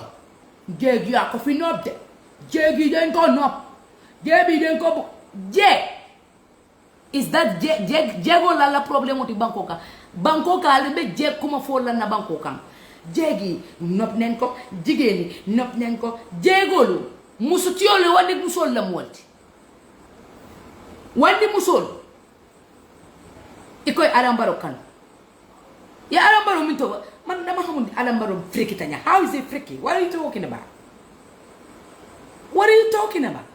jegi ya ko fi nopp de jegi den ko nopp jebi den ko is that jego la problème ti banko ka le be je kuma fo la na banko kan jegi nopp nen ko jigeni nopp nen ko jegolu musu tiole wadi musol la molti wadi musol ikoy Adama Barrow kan ya Adama Barrow min to man dama xamul Adama Barrow freaky tanya how is it freaky what are you talking about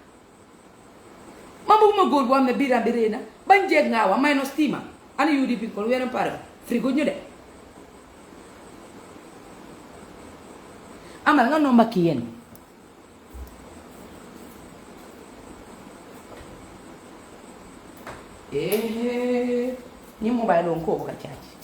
Mabu gol wa me bira birena banje ngawa mayno stima ana UDP ko wena par frigo ñu de amal nga no makki yen ni mobile on ko ka charge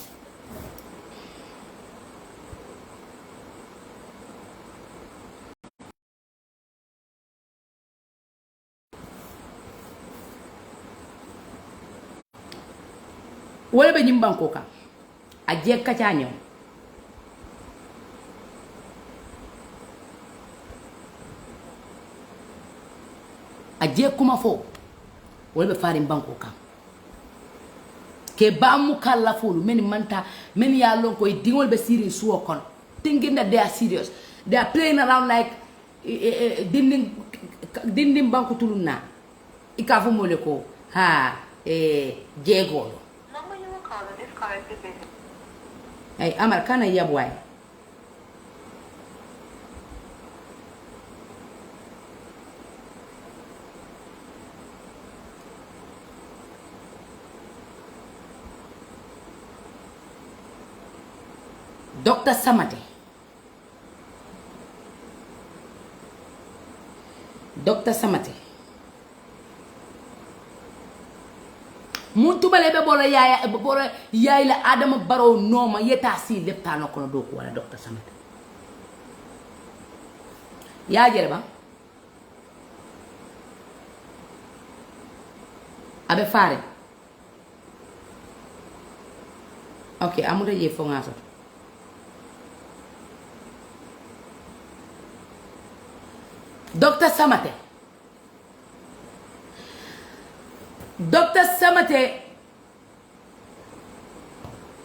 wala be ñim banko kan a je kacha ñew a je kuma fo wala be farim banko kan ke ba mu kala fulu men manta men ya lon ko dingol be serious suo kon thinking that they are serious they are playing around like dinding banko tuluna ikafu mole ko ha jego ay Amar kana yabway Dr. Samate muntu bale be bolo yaay la Adama Barrow noma yeta si leptano kono do ko wala Dr. Samate ya jere ba abe fare okay amude je fo ngaso Dr. Samate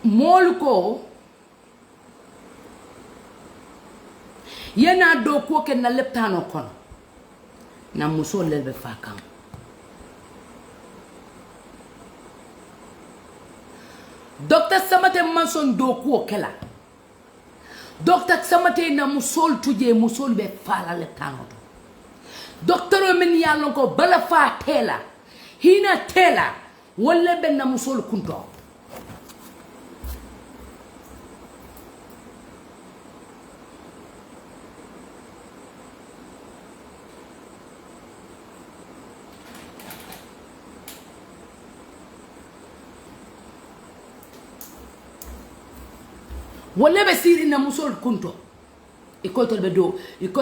Molko yana do ko ken na leptano kono na muso lelbe fakam Dr. Samate manson do ko kela Dr. Samate na musol tuje musol be fala leptano Docteur men yalon ko bala fa tela hina tela wala ben na musol kunto wala be siri na musol kunto ikoy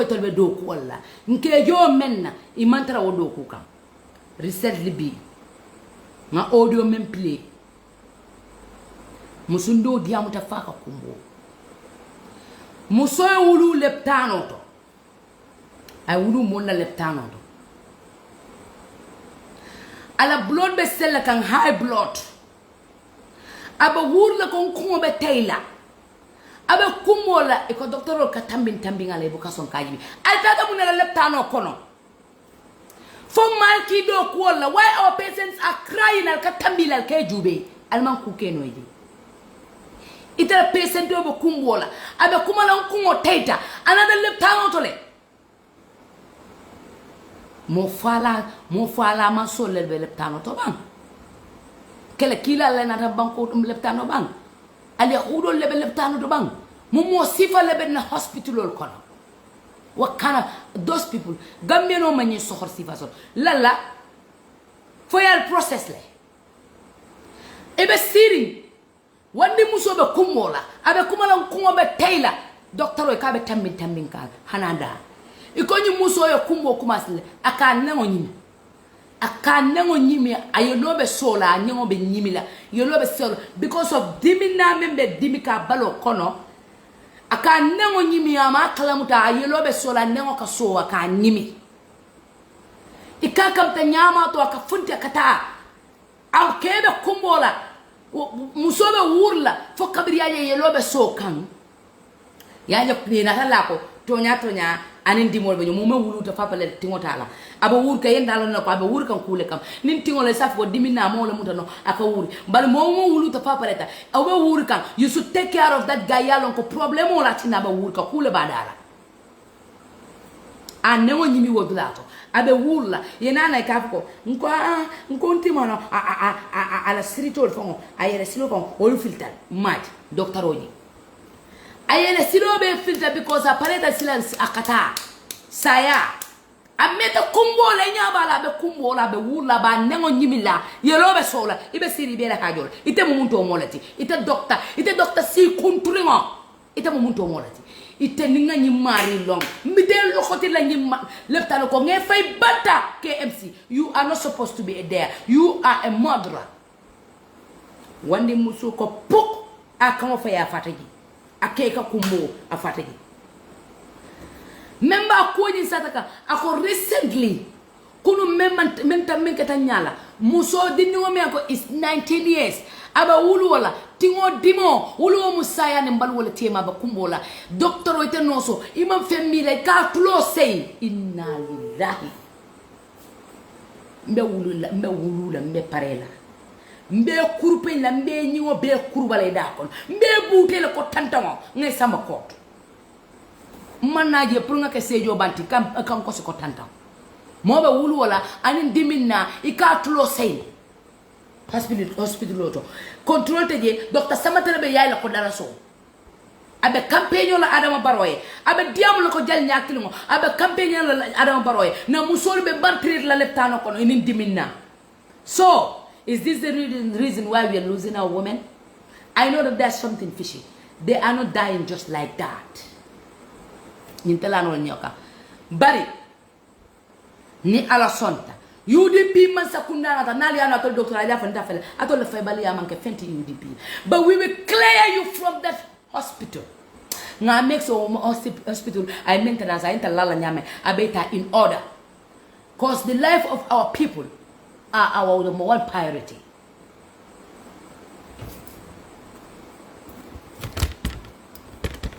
tolbe do ko wala nke jo menna I mantra wo do ko kam reset libi nga audio men play musundo diamu ta faka kumbo muso wulu leptano to ay wulu monna leptano to ala blood be sella kan high blood aba wurla kon ko be tayla abe kumola iko docteur ka tambinga le bukason kaji alta mun la leptano kono fo malki do kola why our patients are crying al katambila al kejube alman ku kenoydi ita patient do be kumbola abe kumala kumo taita another leptano to le mo fala ma so le leptano to bang kele kila le na banko leptano bang ale udo lebe leptano do bang mo sifa lebe na hospital kono what kind of those people Gambia no many sohor sifa so lala for your process le ebe siri wandi muso be kumola abe kumala kumo be taila doctor o ka be tambin ka hananda ikonyi muso yo kumbo kumasle aka nango nyimi ayo be sola nyango be nyimila yo be sola because of dimina membe dimika balo kono aka nengo nyimi ama kalamuta yelo be sola nengo ka so aka nyimi ikaka mta nyama to aka funti akata aw kebe kumbola musobe wurla fo kabiri yaye yelo be so kan yaje ni na tala ko tonya anin dimol be mo wuluta fapale tingotala aba wur ka yenda lon ko aba wur kan kule kam nin tingole saf ko dimina mo la mutano aka wuri bal mo wuluta fapale ta aba wur kan you should take care of that guy yalon ko problem o latina aba wur ka kule badala an nemo nyimi wodulato abe wurla yenana ka ko nko ntimono ala sritol fon ayere silo fon o filter mat doctor oji ayele silobe filter because apareta silence akata saya ameta kumbola nyabala be kumbola be wula ba nengo nyimila yelobe sola ibe siri be la kajol ite mumuntu omolati ite doctor si kunturingo ite mumuntu omolati ite ninga nyimari long mbide lokoti la nyimma leftano ko ngefay bata KMC you are not supposed to be there you are a murderer wandi musu ko puk akamo fa ya fataji akeka kumbo afategi memba ko ni sataka ako recently kunu menta menkata nyala muso dinni wo me ko is 19 years aba wulu wala tingo dimo wulu wo musaya ne mbal wala tema ba kumbola doctor ite noso imam femile ka tulo sey inna lillahi mbe wulu la mbe parela mbe kurpe la mbe nyiwo be kurbale da kon mbe buutele ko tantamo ngay sama kot man naje pour nga ke sejo banti kam ko ko tantam mo be wulu wala anin diminna ikatulo sey hospital to control teje docteur samatele be yayla ko dara so abe campagne la adama baroye abe diam la ko jal nyakilimo abe campagne la adama baroye na musol be bantrir la leptano kono inin diminna so is this the reason why we are losing our women? I know that there's something fishy. They are not dying just like that. Nintelano nyoka. Bari ni ala sonta. UDP man sakunda na nali ana to doctor ala fanta fele. Ato le febali ya manke fenti UDP. But we will clear you from that hospital. Nga make so hospital I maintenance I intalala nyame abeta in order. Cause the life of our people are our number one priority.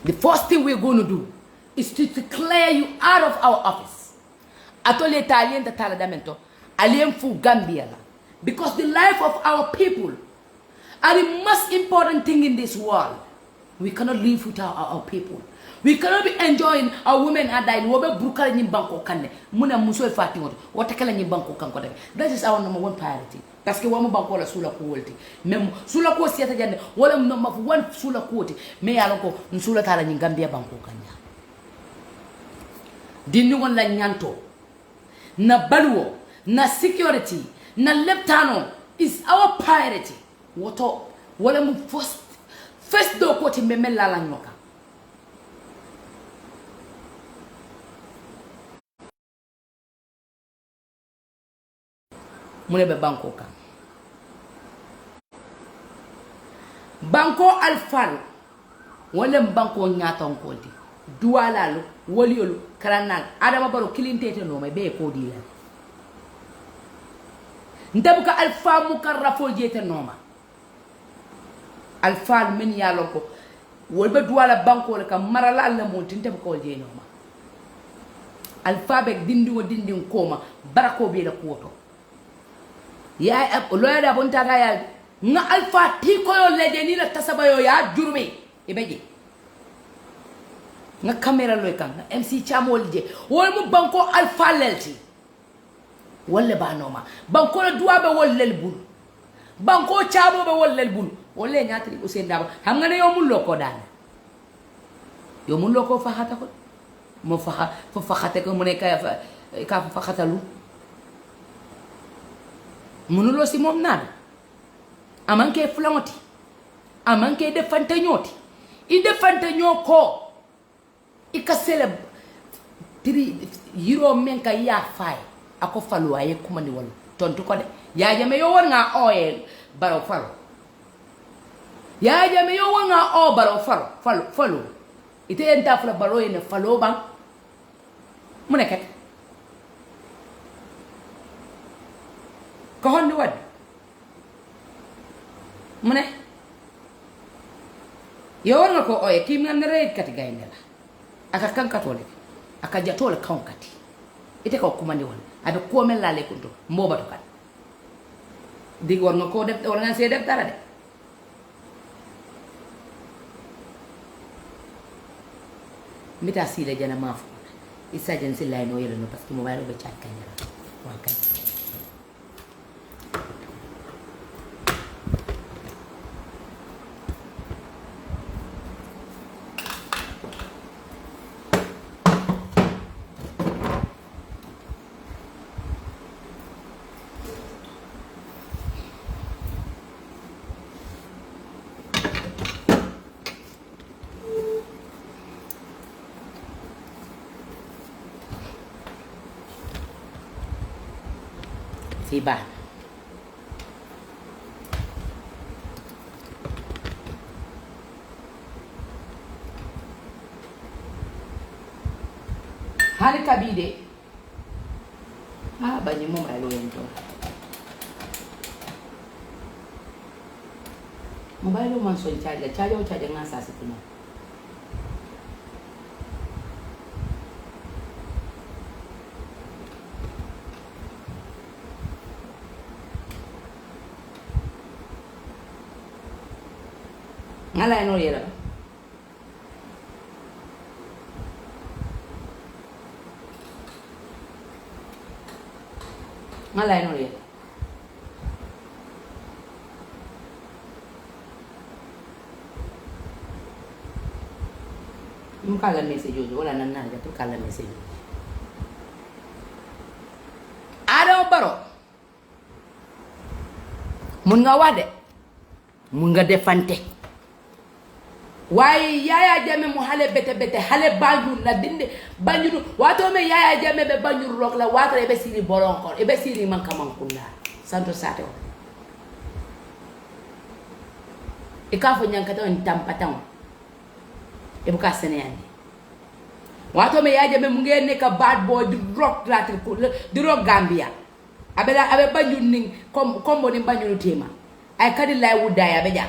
The first thing we're going to do is to declare you out of our office. Atole Italian the taladamento, alien fu Gambia. Because the life of our people are the most important thing in this world. We cannot live without our people. We cannot be enjoying our women are dying. Wobe brukala ni banko kane. Muna muso fati ngoto. Watakala ni banko kanko dake. That is our number one priority. Parce que wamu banko la sula kuolti. Memu sula ko siata jande. Wala number one sula kuolti. Me yaloko nsula tala ni Gambia banko kanya. Dini won la nyanto. Na baluo. Na security. Na leptano is our priority. Woto wala mu first do koti meme la nyoka. Munebe banko kan banko alfal wala banko nyata onkolti duwalalu woliolu karanal adama baro kilintete no may be ko dila ndabuka alfa mukarrafol jete noma alfal men yalo ko wolbe duwala banko le kam marala la mon tinte ko je noma alfa be dindin koma barako be la koto ya loya da bon tata ya nga alfa ti ko yo leje ni la tasaba yo ya jurme ibeje nga camera loy kan MC chamol je wol mu banko alfa lelti wolle ba noma banko la duwa be wol lel bul banko chamo be wol lel bul wolle nyatri o senda xam nga ne yo mun loko dal yo mun loko fa hata ko mo fa khate ko mo ne ka fa khatalu munulo si mom nada amanke flamoti amanke defante nyoti I defante nyoko ikasele tiri yiro menka ya fay ako falu aye kumani wala tontu ko de ya jame yo won nga oil baro falo ya jame yo won nga o baro falo ite enta fula balo ene falo bang mune ket ko honni wad mune yo wonga ko oye kim nan reet kati gaynde la aka kankatole aka jatole kankati ite ko kumandi won abe ko men la le kunto mboba to kat dig war nga ko def war nga see def dara de mita sile jana mafu isa jan sila no yelo no parce que mobile be chat kanya wa kay si ba hali kabide banyi mo may lo yento mobile man so charge nga sa sitina ngala no yera ngala no yera mukala message jojo wala nan ja to kala message ado baro mun nga wade mun nga defante waye yaya jame mu hale bete hale banjur la dinde banjur wato me yaya jame be banjur rok la wato be siri bolon ko be siri man kaman kunna santo sato e ka fo nyankata on tampatan e bu ka seneyani wato me yaya jame mu ngene ka bad boy di rock la di rock Gambia abe banjur ning kombo ni banjur tema ay kadi lay wudaya be jam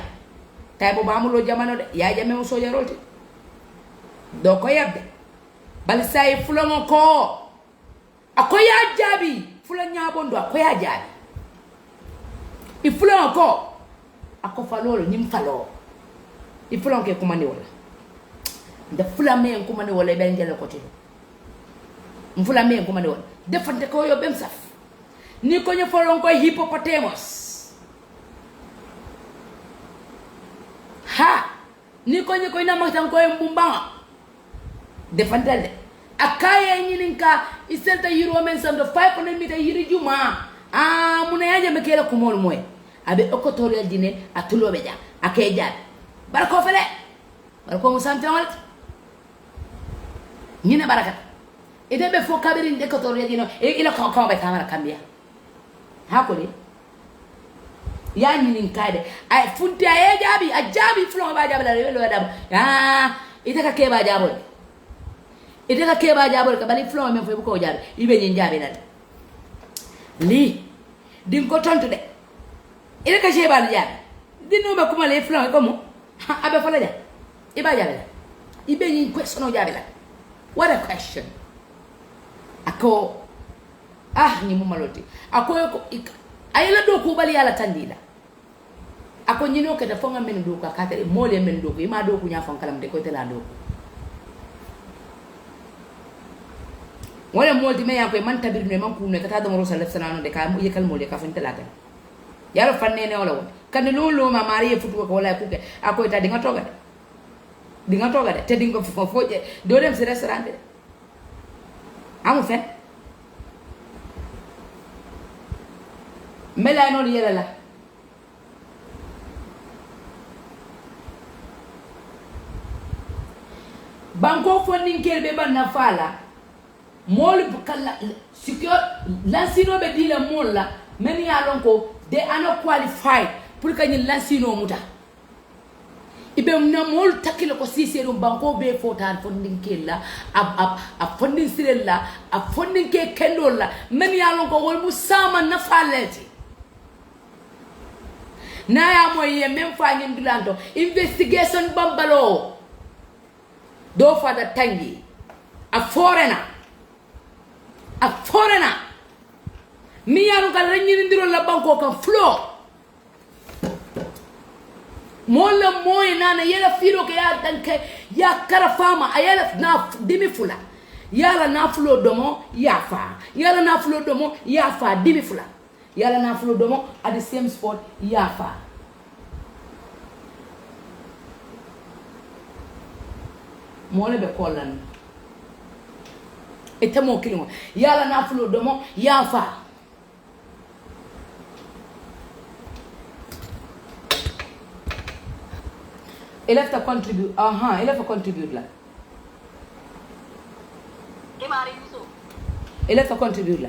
tay bo bamulo jamano de ya jame mo soja rolte do ko yabde bal say fulongo ko akoya jabi fulan nyabondo akoya jabi i fulongo ko ako falolo nyim falo i fulon ke kumani wala de fulame kumani wala be ngel ko ti fulame kumani wala defante ko yo bem saf ni ko ñu folon ko hippopotamus ha ni ko ni ko ina maktan ko mbumba defantale akaya nyininka iselta yiro men sando 500 meter yiri juma muna yaje mekela kumol moy abe okotorial dine atulobe ja akay ja barako fele barako musante wal nyina barakat ide be fo kabirin de kotorial dino ila ko be kamera kambia hakoli ya nyinin kade ay funti ay jabi flo ba jabi la lo dam ite ka keba jabol ka bali flo men fo bu ko jabi ibe nyin jabi la li din ko tontu de ite ka jeba la jabi dinu ba kuma le flo ko mo abe fo la ja iba jabi la ibe nyin question o jabi la what a question ako ni mu maloti ako ayela do ko bali yala tandila ako nyino ke da fonga men do ka katare mole men do ko ima do ko nya fon kalam de ko tela do wala moldi me ya ko man tabir ne man kunne kata do rosa lef sanano de ka yekal mole ka fon tela tan yalo fanne ne wala won kan lolo ma mari futu ko wala ku ke ako ta dinga toga de te dinga fo foje do dem ci restaurant de amu fen mela no yela la banko fondin kelbe ban na fala mol kala secure lansino be dila molla men ya lon ko they are not qualified pour que ni lansino muta ibe na mol takile ko sise dum banko be fotan fondin kella a fondin sirella a fondin ke kendolla men yalon ko wol musama na faleti na ya moye men fanyin dulanto investigation bambalo do fada tangi a foreigner mi yalon kal ranyini ndiro la banko kan flow mola moy nana yela filo ke ya danke ya karafama ayela na dimi fula yala na fulo domo ya fa yala na fulo domo ya fa dimi fula yala na fulo domo at the same spot ya fa mola be kollan etamo kilimo yala na fulo domo ya fa il have to contribute. Il have to contribute là. Il have to contribute là.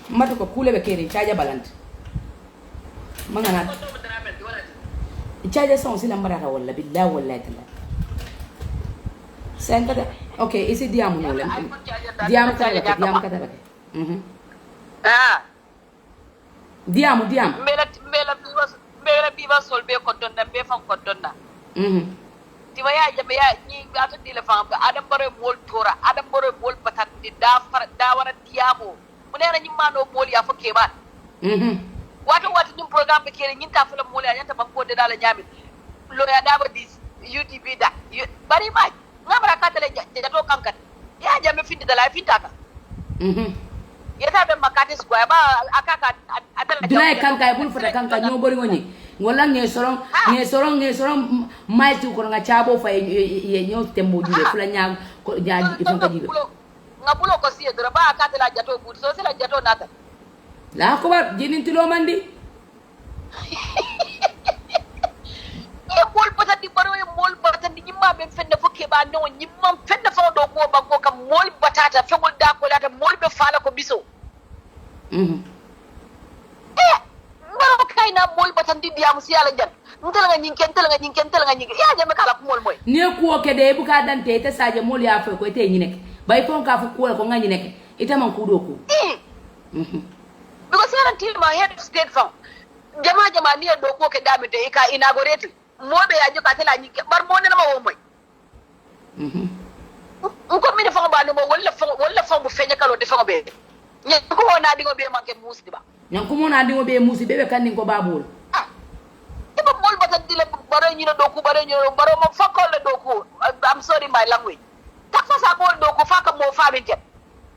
Matu ko kule be kere chaja balant. Mangana. Chaja son sila maraka wala billahi wallahi tala. Sen kada. Okay, isi diamu no le. Diamu kada. Diamu. Mera biba sol be ko donna be fam ko donna ti waya jabe ya ni gato dile fam ga adam bare mol tora adam bare mol patat di da wara tiamo munera ni mano mol ya foke ba wato nim program be kere nyinta fula mol ya nyanta ba ko de dala nyami lo ya daba dis UTB da bari ma ngabara katale jato kankat ya jambe findi dala fintaka yeta be makati square ba akaka adala dulay kanka bul fota kanka nyobori ngoni ngola ngesorong mai tu ko nga chabo fa ye nyo tembo jure fula nya ko jaaji fonka jibe ngabulo ko siye dora ba akata la jato bud so sela jato nata la ko ba jinin tilo mandi e bol patati baro e mol patati nyimma be fenne fokke ba no nyimma fenne fa do ko ba ko kam mol batata fengol da ko lata mol be fala ko biso ngaro kayna mol batandi diamu si ala jan ntel nga nyinken ya jame kala ko mol moy ne ko ke de bu ka dante te saje mol ya fa ko te nyinek bay fon ka fu ko nga nyinek ita man ku do ko because yaran til ma head of state fam jama ni do ko ke damite e ka inaugurate mobe ya joka tela nyike bar mo ne ma wo moy ko mi defo ba no wala fo bu feña kalo defo be ñe ko wona dingo be manke musdi ba ñan ko mona dingo be musi bebe kan ko babul iba mol batan dile baro ñino do ko baro mo fakol le do ko I'm sorry my language tak fa sa bol do ko fa ka mo fa be jet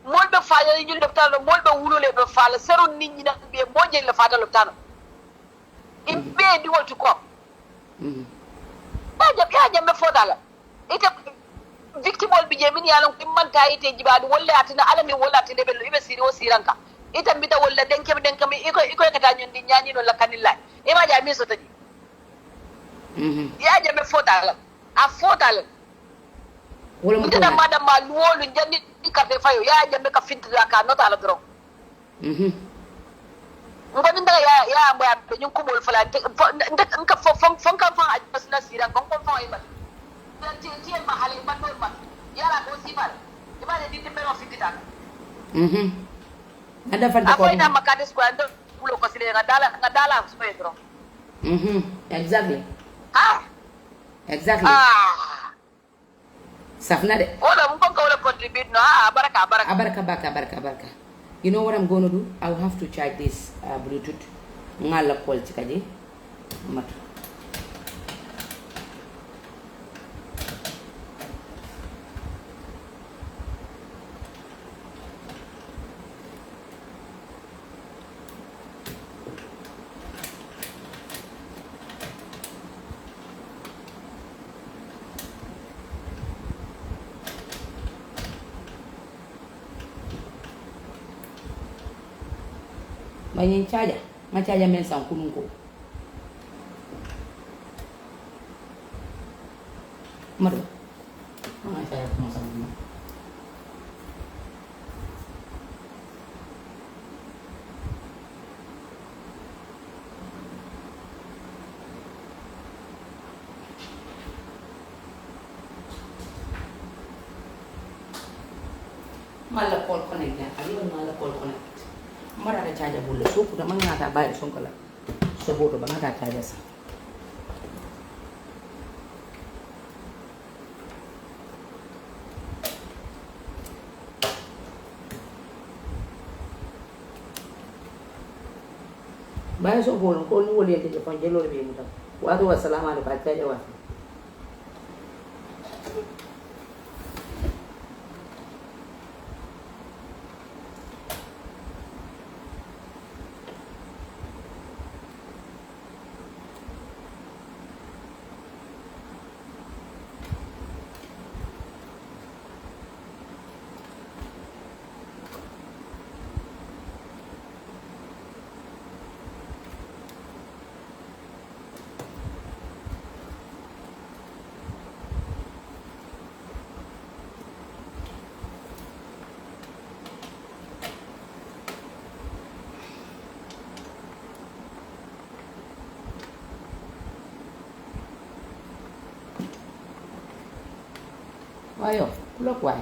mol be fa ñu def tan mol be wulo le be fa la seru nit ñi nak be mo jël la fa tal tan be di wol to ko ya jam be fodala ite victime wol bi je min yalan ko man ta ite jibadu walla atina alami walla atinde be ibe siri o siranka ita mbita walla denkem iko kata nyondi nyanyi no lakanilla e ma jami so taji ya jame fotala a fotala wala mo ta madam ma luolu jandi carte fayo ya jame ka finta ka nota ala dro ngoni ndaga ya mbo ya be nyum ko mol fala ndak fon kan fa ajna siran kon kon fa iba ti ma hale ba to ma yala ko sifal iba de di tembe no fitita ada fanta ko ina makade square ndo bulo ko sile ngadala so pedro exactly exactly safna de wala mo ko wala contribute no baraka you know what I'm going to do? I will have to charge this Bluetooth ngala call chikaji mat banyin caja nga caja men san kunun ko maro nga caja ko san kunun mala call connect ya ali mala call connect mara da charger bulle so ku da man ngata bayar son kala so boto ba ngata charger sa bayar so bolo ko ni woli yente ko jelo be mutam wa do assalamu alaikum ka charger wa Ayo, look why.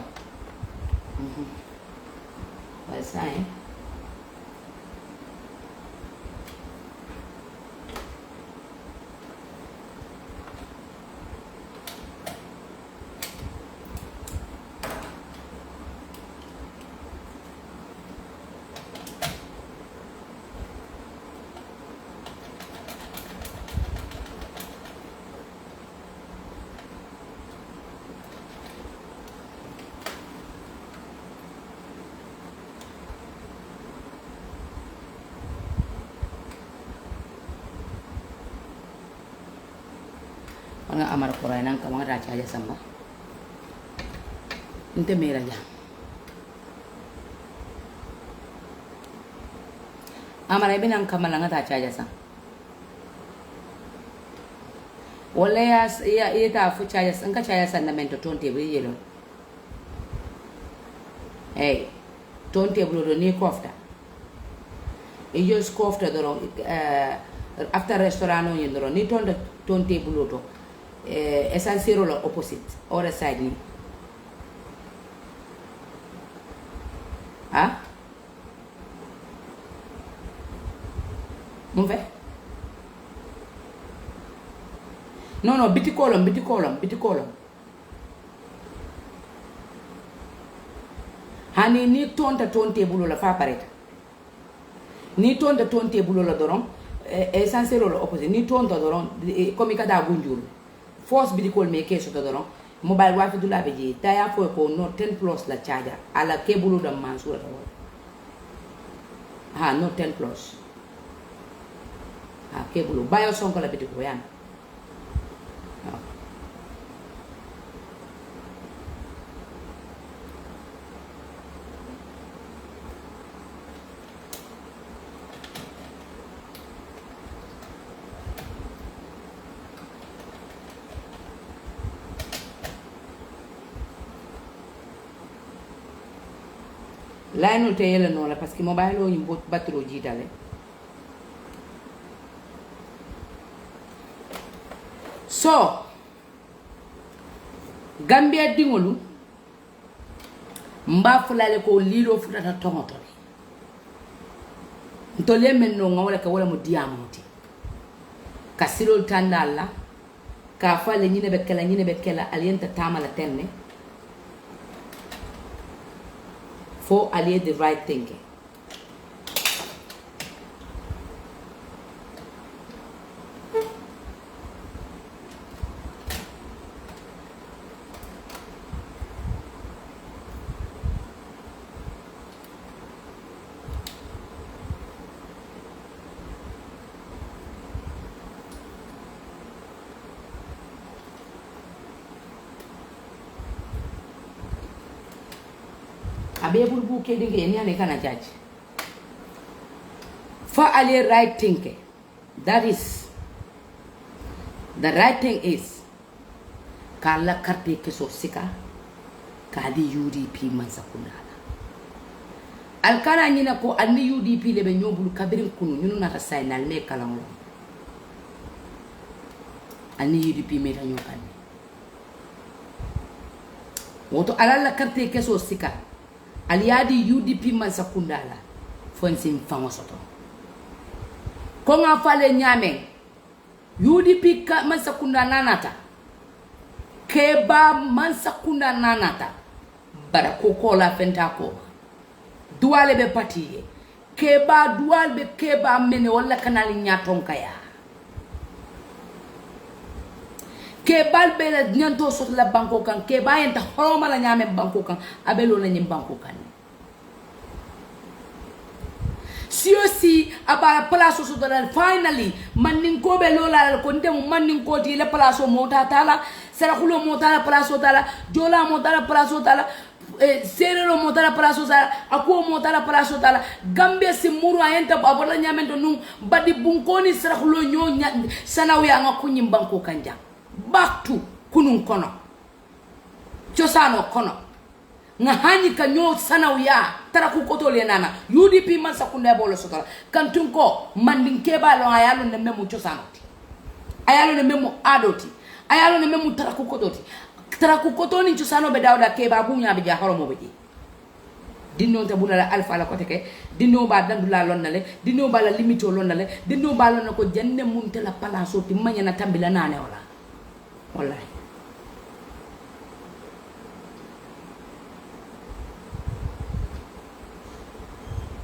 What's that? Nga amar koray nang ka mga racha aja samba inte mera ja amar ay binang kamala nga racha aja sam wala ya ita fu chaja san ka chaja san na mento tonte bri yelo hey tonte bro do ni kofta e jos kofta do after restaurant no yendoro ni tonte bro to essentiel la opposite other side ni ah mon fait non biti kolom hani ni tonte bulo la fa pareta ni tonte bulo la doron essentiel la opposite ni tonta doron comme kada gunjuru force bi di kol me keso to doron mobile wifi dula be je taya fo ko no 10 plus la charger ala cable do mansura to ha no 10 plus ha cable bayo son ko la be ko yan line te yele no la parce que mobile o yimbo batterie jitale so Gambia dingolu mba fulale ko lilo futata tomoto ntole men no ngawala ka wala mo diamonti kasilo tandalla ka fale nyine be kala alienta tamala tenne for allier the right thinking. Abebul buke dinge eni ane kana judge. For allier right thinking. That is the right thing is kala karte keso sika kadi UDP mansakundala. Alkana nyina ko ani UDP lebe nyobulu kabirin kunu nyunu nata sainal me kalango. Ani UDP meta nyokani. Woto alala karte keso sika aliadi UDP man sakundala fonsin fango soto ko nga fale nyame UDP ka man sakunda nanata keba man sakunda nanata bara ko la fenta ko duwale be patiye keba duwal be keba mene wala kanali nyaton kaya kebal be la nyanto sot la banko kan keba enta horoma la nyame banko kan abelo la nyim banko kan si aussi aba place so dal finally manin ko be lola ko ndem manin ko ti la place mo tala sara khulo mo tala place tala jola mo tala place tala serero mo tala place tala ako mo tala place tala gambe si muru ayenta abala nyamento num badi bunkoni sara khulo nyo sanawiya nga kunyim banko kanja baktu kunun kono ciosano kono nga hani ka nyo sanawiya tara ku kotole nana UDP man sakunda bolo sotala kantun ko mandin keba lo ayalo ne memu ciosano ayalo ne memu adoti ayalo ne memu tara ku kototi tara ku kotoni ciosano be dawda keba bunya be ja horomo be dinno ta bulala alfa la koteke dinno ba dandula lonnale dinno ba la limito lonnale dinno ba lonna ko jenne munte la palaso ti manyana tambila nane wala wallahi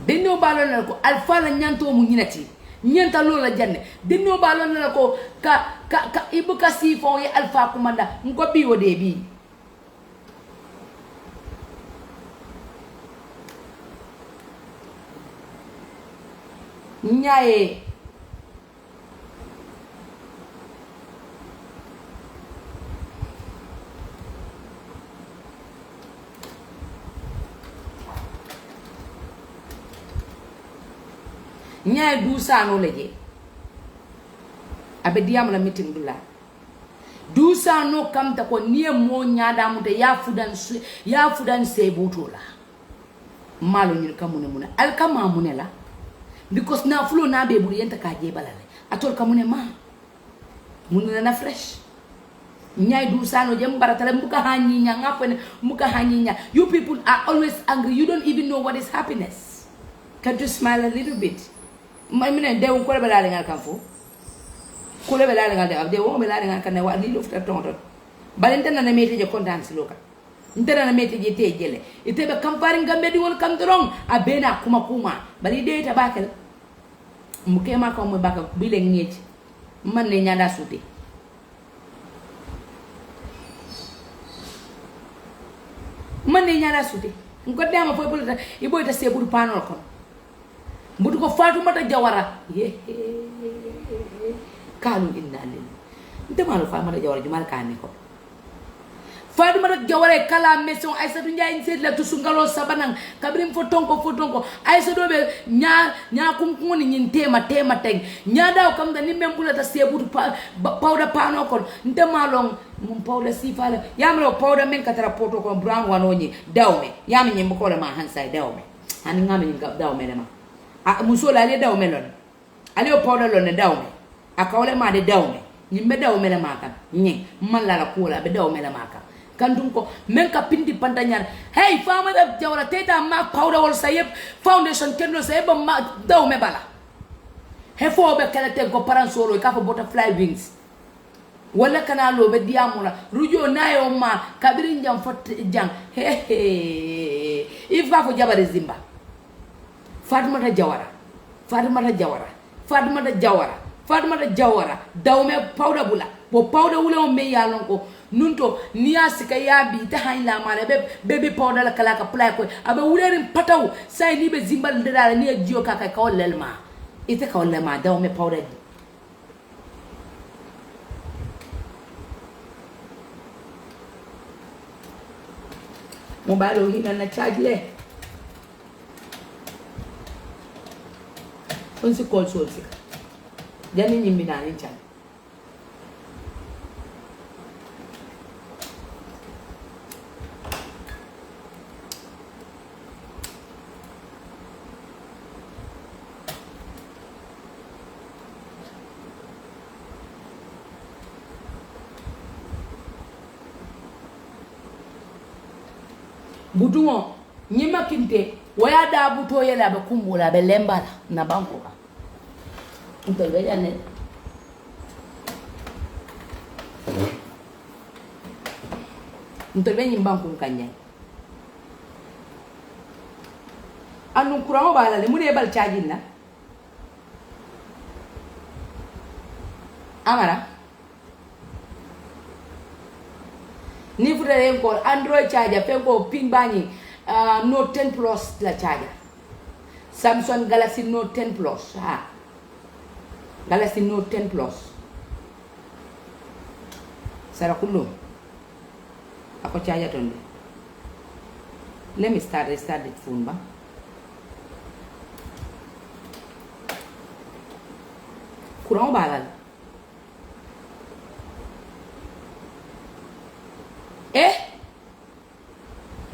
dinno ba lonna ko alfa la nyanto mu nyinati nyanta lola janne dinno ba lonna ko ka ibuka sifo ya alfa kumanda ngo biwo de bi nyaye nyaay du sano leje abe diam la meeting dula du sano kam ta ko nie mo nyaada mu de ya fudan se botola malo nyul kamune muna al kama munela because na flow na be buri yenta ka je balale atol kamune ma mununa na fresh nyaay du sano jem baratale muka hanyi nya ngapene muka hanyi nya you people are always angry, you don't even know what is happiness. Can't you smile a little bit? Mine de un ko be la ngal kan fo ko le be la ngal de wo be la ngal kan wa li lufta tonton balente na na meti je kontan si loka ntena na meti je te jele ite be kampari ngambe di won kam dorong abena kuma bali de ta bakel muke ma ko mo baka bile ngeti man ne nyanda suti man ne nyanda suti ngo dama fo bulata iboy ta sebul panol kon mbudu ko Fatoumata Jawara kalu inna lillahi ndemalo Fatoumata Jawara jumal kani ko Fatoumata Jawara kala mission Aïssatou Ndiaye inset la tusungalo sabanang kabrim fotonko Aïssatou be nya kunkuni nyin tema teng nya daw kam da ni membula ta sebutu powder pano kon ndemalo mum powder sifala yamlo powder men katara poto ko brown wanoni dawme yami nyimbo ko la ma hansay dawme hani ngami ngab dawme dama muso la le daw melon ale o powder lon ne daw me akawle ma de daw me nyimbe daw me la maka nyi man la kula be daw me la maka kandum ko men ka pindi pantanyar hey Fatoumata Jawara teta ma powder wol sayeb foundation kenno sayeb ma daw me bala he fo be kala te ko paransoro ka fo butterfly wings wala kana lo be diamula rujo nayo ma kabirin jam fot jang he if ka fo jabare zimba Fatoumata Jawara dawme powder bula bo powder wula o me yalon ko nunto niya sika yabi ta hanla mala be powder la kala ka play ko abe wulerin pataw say ni be zimbal ndala ni jiyo kaka ka lelma ite ka lelma dawme powder mo balo hina na charge le on si call so sika jani nyimbi na ni chan budumo nyima kinte waya da buto yela be kumbula be lembala na banko ka nto be jane nto be nyim banko kanya anu kuramo bala le mune bal charging na amara ni futare ko Android charger fenko ping bani Note 10 Plus la charger Samsung Galaxy Note 10 Plus Galaxy Note 10 Plus sara kullu ako charger tonde let me restart the phone ba kurang balal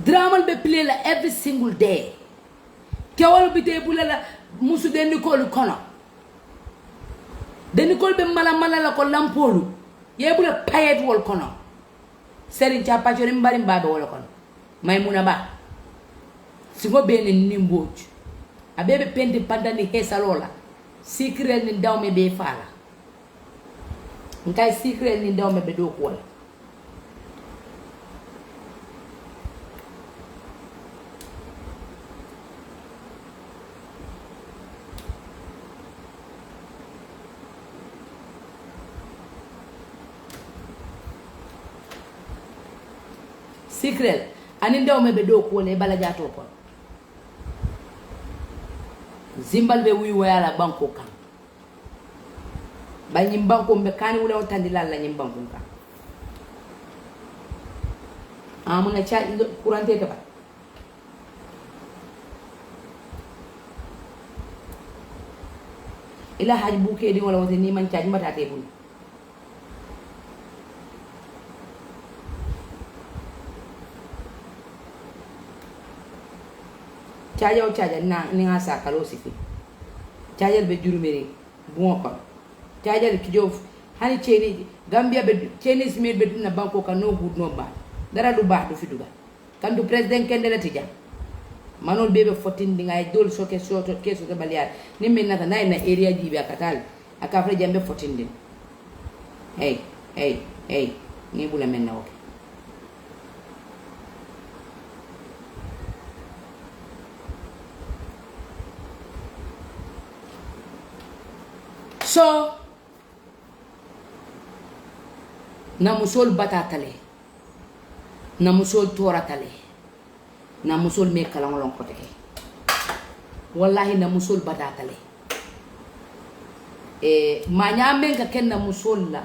Dramal be play la every single day. Kewal bi te bula la musu de Nicole kono. De Nicole be mala la ko lampolu. Ye bula payet wol kono. Seri chapa chori mbari mbabe wol kono. Maimuna ba. Singo be ni nimboju. Abebe pente pandani hesa lola. Secret ni dawme be fala. Nkai secret ni dawme be do ko wala. Secret ani ndaw me be do ko le bala jato ko Zimbabwe wi wala banko kan ba nyim banko be kani wala tandi la nyim banko kan amuna cha kurante ta ba ila haji buke di wala wote ni man cha mata te bu Charger na ni nga sa kalo sifi charger be jurumere bon ko charger ki jof hani cheni Gambia be Chinese made be na banko ka no good no bad dara du baax du fi dugal kan du president kendela tija manol bebe 14 di ngay dol so keso to baliar ni men nata nay na area ji be akatal akafre jambe 14 din hey ni bula men na okay so na musol batatale na musol toratale na musol me kalangolon ko teke wallahi na musol batatale manya men ka ken na musol la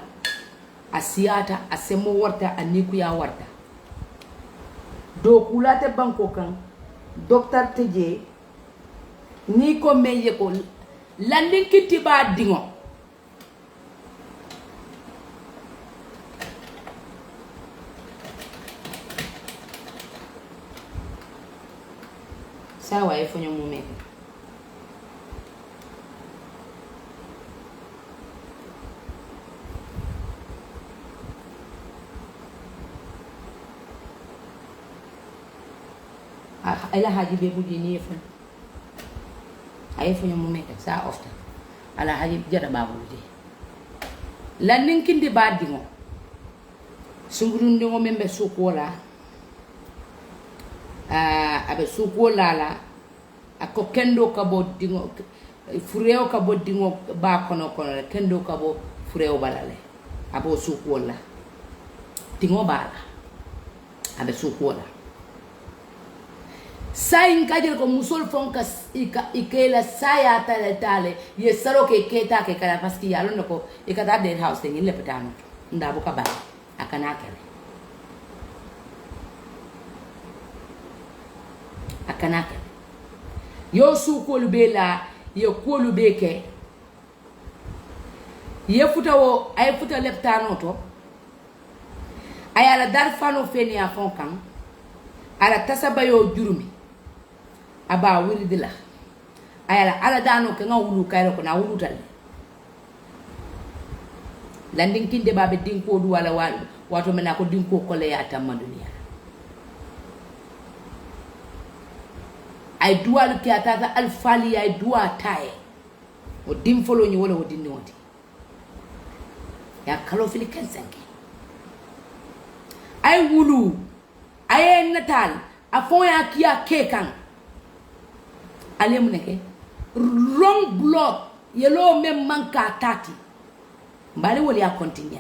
asiyata asemo warta aniku ya warta do kulate banko kan docteur teje ni ko meye ko landin kitti ba dingo sawa ifonyo mumeke ila haji be buji ni fon ay fonyo mumeke sa ofta ala haji jada babu je lannin kindi ba dingo sungurun dingo membe sukola abe sukola la ako kendo kabo dingo fureo kabo dingo ba kono kendo kabo fureo balale abo sukola dingo bala abe sukola sain kajel ko musol fonka ikela saya tale ye saro ke keta ke kala paski yalo nako ikata dead house ngin le petano ndabo ka ba akana kele akanaka yo su ko lubela ye ko lubeke ye futawo ay futa leptano to ayala dar fano feni a fonkan ala tasabayo jurumi aba wiridila ayala ala dano ke ngawulu kayro ko na wulutal landin kinde babe dinko du wala wato mena ko dinko ko le ya tamma duniya ay duwalu ke atata alfali ay duwa taye o dim folo ni wala o dinni wonti ya kalo fili kensanke ay wulu ay natal afon ya kiya kekan ale muneke wrong blood yellow mem manka tati mbale wali ya continue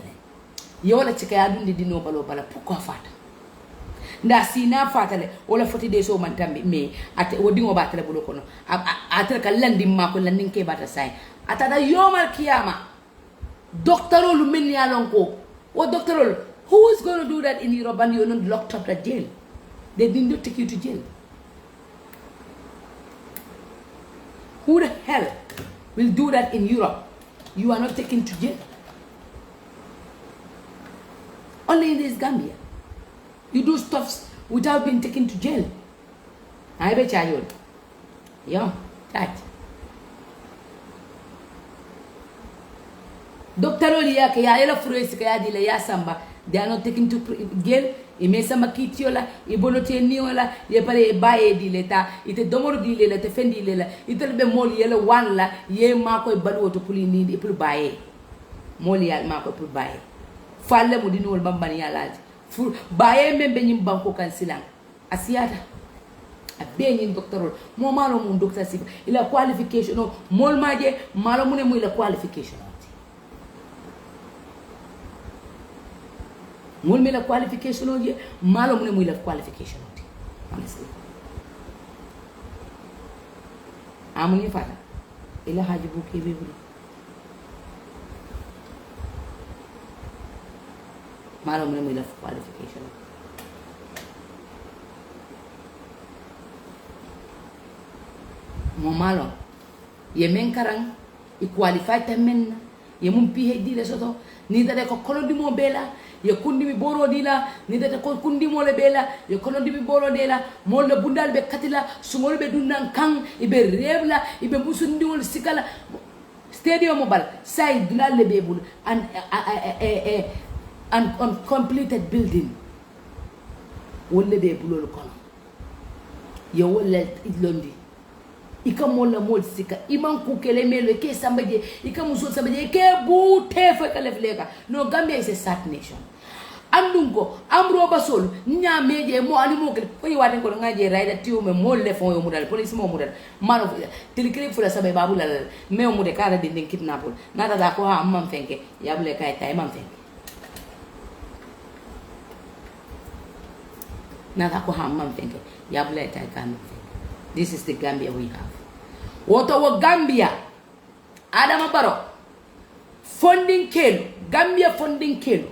ye wala cika ya dundi dino balo bala pourquoi fata nda sina fata le wala foti de so man tambi me ate wodi ngo batale bulo kono ate ka landi ma ko landi ke bata sai atada yomal kiyama doctorol men ya lonko o doctorol who is going to do that in Europe and you're not locked up at jail? They didn't take you to jail. Who the hell will do that in Europe? You are not taken to jail. Only in this Gambia. You do stuff without being taken to jail. I bet you. Yeah, that. Doctor Olia kaya ela fruesi kaya dile ya samba. They are not taken to jail. Imesa makitiola, ibolote niola, ye pare baye dileta, ite domoro dilela, te fendi lela, ite lebe moli yele wan la, ye mako e balu to puli ni pul baye. Moli ya mako pul baye. Falle mo dinu wol bambani ya laji. Baye membe nyim banko kan silang. Asiata. A being doctor mo malo mun doctor sifa. Ila qualification no mol maje malo mune mu ila qualification. Mul me la qualification oje malo mune muy la qualification oje honestly amuni fata ila haji buke be bulu malo mune muy la qualification mo malo ye men karang I qualify ta men ye mun PhD le soto ni da ko kolodi mo bela ye kundi mi boro dila ni data ko kundi mo le bela ye kono di mi boro dela mo le bundal be katila sumol be dunnan kan ibe rebla ibe musundi wol sikala stadium mo bal say dulal le bebul and uncompleted building wolle be bulol kono ye wolle idlondi ika mola mol sika iman ku kele melo ke sambaje ika muso sambaje ke bu tefa kala fleka no Gambia is a sad nation andungo amro basol nya meje mo ali mo kele ko yiwate ko ngaje raida tiume mo le fon yo mudal police mo mudal mano tilikri fula sabe babu la me mo de kala din kidnapol nada da ko ha amman fenke yable kay tay man fenke nada ko ha amman fenke yable tay kan. This is the Gambia we have. What our Gambia? Adama Barrow. Funding Kelu. Gambia funding Kelu.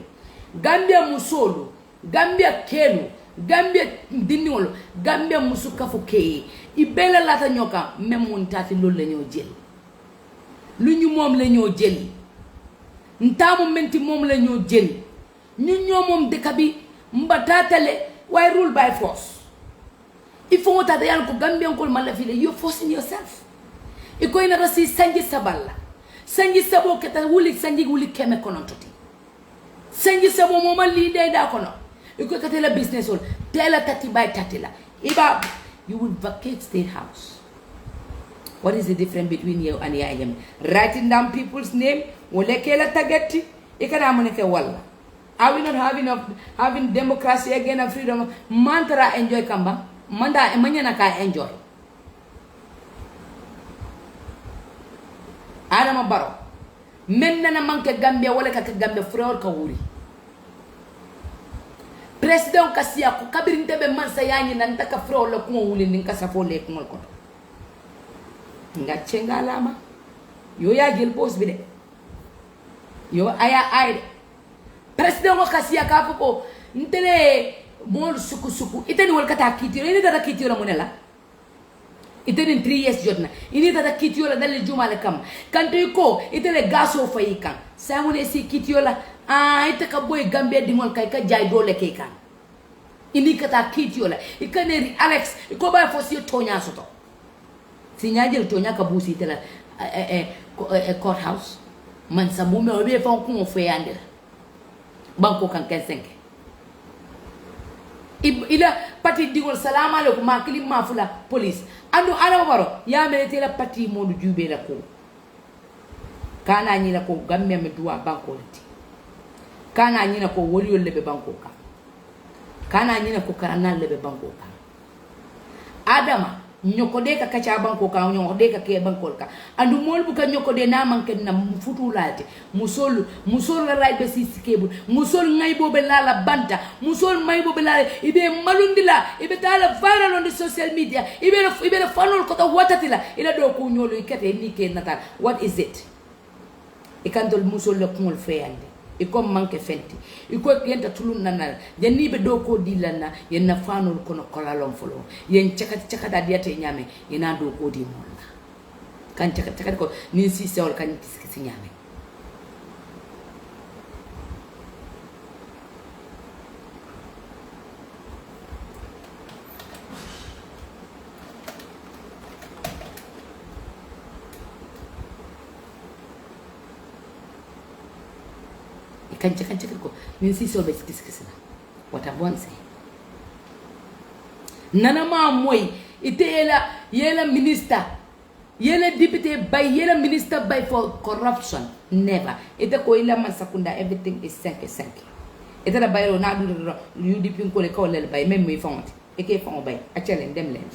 Gambia Musolu. Gambia Kelu. Gambia Dinolo. Gambia Musukafu Kei. Ibela lata nyoka. Memuntati lule nyo jeli. Lunyu mom le nyo jeli. Ntamu menti mom le nyo jeli. Nyunyo mom dekabi. Mbatatale. Why rule by force? If you want to go Gambian call malafile, you're forcing yourself. You go in a see Sanji Sabala. Sanji Sabo keta wuli Sanji wuli keme konontoti. Sanji Sabo mama leader da kono. You go katela business all. Tell her 30 by 30 la. Iba, you will vacate State House. What is the difference between you and Yayam? Writing down people's name, wolekela tageti, ikana moneke walla. Are we not having democracy again and freedom? Mantra enjoy kamba. Manda emanya ka enjoy. Adama Barrow. Menna na manke Gambia wala ka Gambia freur ka wuri. President kasia ko kabirin tebe mansa yanyi nan taka freur la ko wuli nin ka safo le ko ko. Nga chenga lama. Yo ya gel boss bi de. Yo aya ay. President ko kasia ka ko ntele mol suku iteni wal kata kitiro ini dada kitiro monela iteni 3 years jotna ini dada kitiro la dal jumale kam kanto ko itele gaso fayi kan samone si kitiro la ite ka boy Gambia dingol kay ka jay dole kay kan ini kata kitiro la ikaneri Alex ko ba fosi tonya soto si nyajel tonya ka busi tela courthouse man samume obe fa ko mo feyande banko kan 15 ila pati digol salam alaikum ma kilim ma fula police andu ala baro ya melete la pati modu jube la ko kana ñi la ko gamme me duwa banko lati kana ñi na ko woliyo lebe banko ka kana ñi na ko karana lebe banko ka adama nyokode ka kacha banko ka nyokode ka ke banko ka andu mol bu ka nyokode na manke na futu lati musol la raybe sisikebu musol ngay bobe la banta musol may bobe la ibe malundila ibe tala viral on the social media ibe fanol ko to watatila ila do ko nyolo ikete ni ke natal what is it ikandol musol le kongol feyande iko manke fenti iko yenta tulun nanal janni be do ko dilana yenna fanol kono kolalon folo yen cakata diate nyame ina do ko di molla kan cakata ko ni si sewol kan kiski nyame kan ko min si so be kiskisina what I want say nana ma moy ite yela minister yela député by yela minister by for corruption never ite ko ila masakunda everything is 5 ite la bayro na du UDP ko le ko le bay même muy fonti e ke fon bay acelen dem len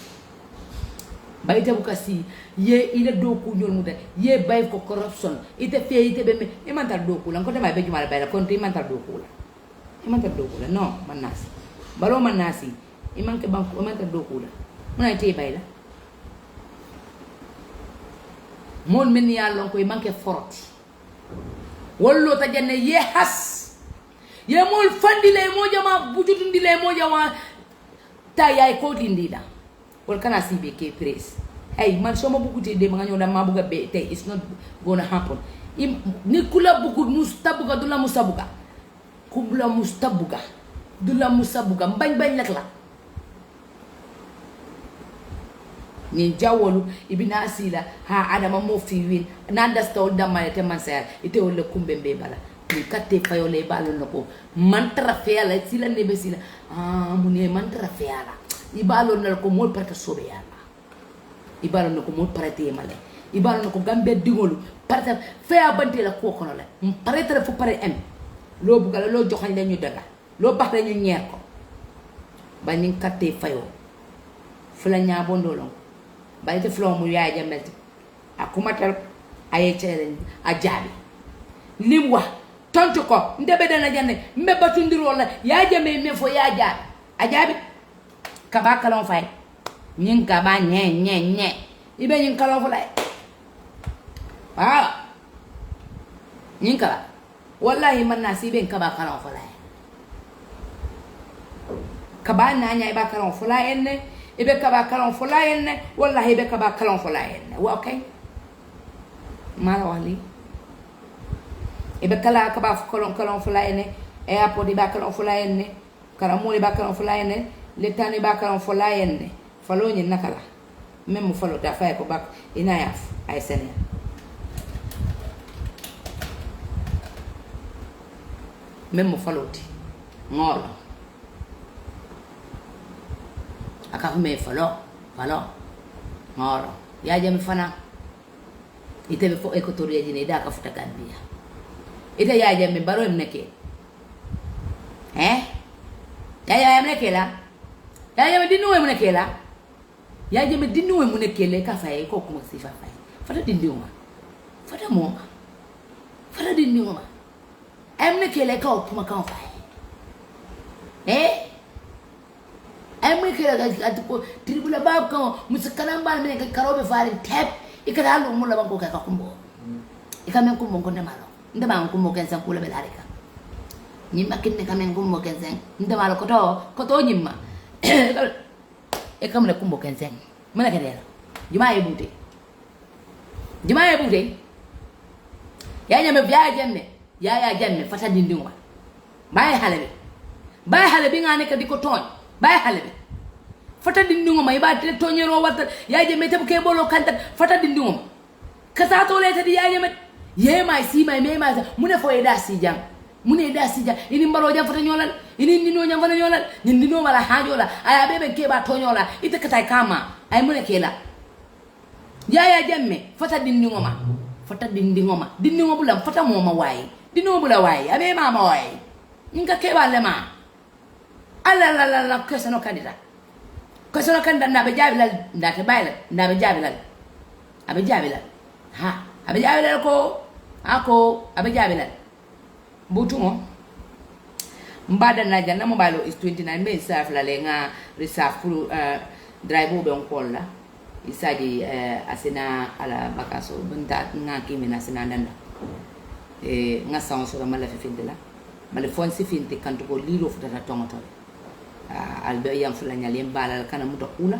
bay te bukasi ye ila do ku ñol mu de ye bay ko corruption ite fe ite be me e man tar do ku la ko dama be juma bay la kon te man tar do ku la e man tar do ku la non man nasi balo man nasi e man ke banko man tar do ku la mun ay te bay la mon men ya lon ko e man ke forti wallo ta janne ye has ye mol fandile mo jama bujutundile mo jama ta yay ko dindida wal kana sibe ke press hey man so ma bugute de ma nyoda ma buga be tay it's not gonna happen ni kula bugu mustabuga dula musabuga kubla mustabuga dula musabuga bañ lak la ni jawolu ibina asila ha adama mo fi win nanda staw damale te man sayar ite wala kumbe be bala ni katte fayole balo nako mantra fela sila nebe sila mune mantra fela ibalo nal ko mol parta sobe yalla ibalo nako mol parate male ibalo nako gambe digolu parta feya bante la ko kono la parete fu pare em lo bugala lo joxañ lañu daga lo bax lañu ñeer ko ba ñi katte fayo fula ñabo ndolon ba te flo mu yaay jamelti akumatal aye chere ajabi limwa tonto ko ndebe dana janne mbeba tundiro la ya jame me fo ya jabi ajabi kaba kalon fay nyin kaba nye ibe nyin kalon fo lay nyin kaba wallahi man nasibe kaba kalon fo lay kaba na nya iba kalon fo lay enne ibe kaba kalon fo lay enne wallahi ibe kaba kalon fo lay enne wa okay mala wali ibe kala kaba kalon fo lay enne e apodi ba kalon fo lay enne kala mo ba kalon fo lay enne le tani ba kalon fo lay enne falo nyi nakala même falo da fay ko bak ina yaf ay sene même falo ti ngol aka me falo ngol ya jam fana ite be fo ekotoria jine da ka futa Gambia ite ya jam me baro em neke ya mneke la ya jam dinwe mneke la ya jam dinwe mneke le ka fay ko kuma sifa fay fata dindiwa fata mo fata dindiwa mneke le ka kuma kan fay mneke la ko tribula bab kan musakana mbal me ka karobe fare tep ikata alu mulla banko ka kumbo ikamen kumbo ko ndemalo ndema kumbo ken san kula belarika nyimma kinne kamen kumbo ken san ndemalo ko to nyimma e kamle kumbo ken san mana kadela juma e bute ya nyame biya jemme ya jemme fata dindinwa baye halabe ngane ka diko ton baye halabe fata dindingo ma iba te tonyero wata ya jemme te ke bolo kanta fata dindingo kasa to le tadi ya jemme ye mai si mai me mai mune fo eda si jang mune da sija ini mbaro jam fata nyolal ini ndino nyam fata nyolal ni ndino wala hajola aya bebe keba to nyola ite katay kama ay mune kela yaya jamme fata dindi ngoma dindi ngobula fata moma wayi dino bula wayi abe mama wayi nga keba lema ala la la la kesano kandida ndabe jabilal ndate bayla ndabe jabilal abe jabilal ha abe jabilal ko ako abe jabilal butumo mbada na janna mobile is 29 me saf la lenga reserve pour drive be on kolla isaji asina ala bakaso bunda nga kimina sina ndanda nga sanso mala fi findela mala fonsi finti kanto ko lilo futata tongotore albe yam fulanya lembala kana muta kula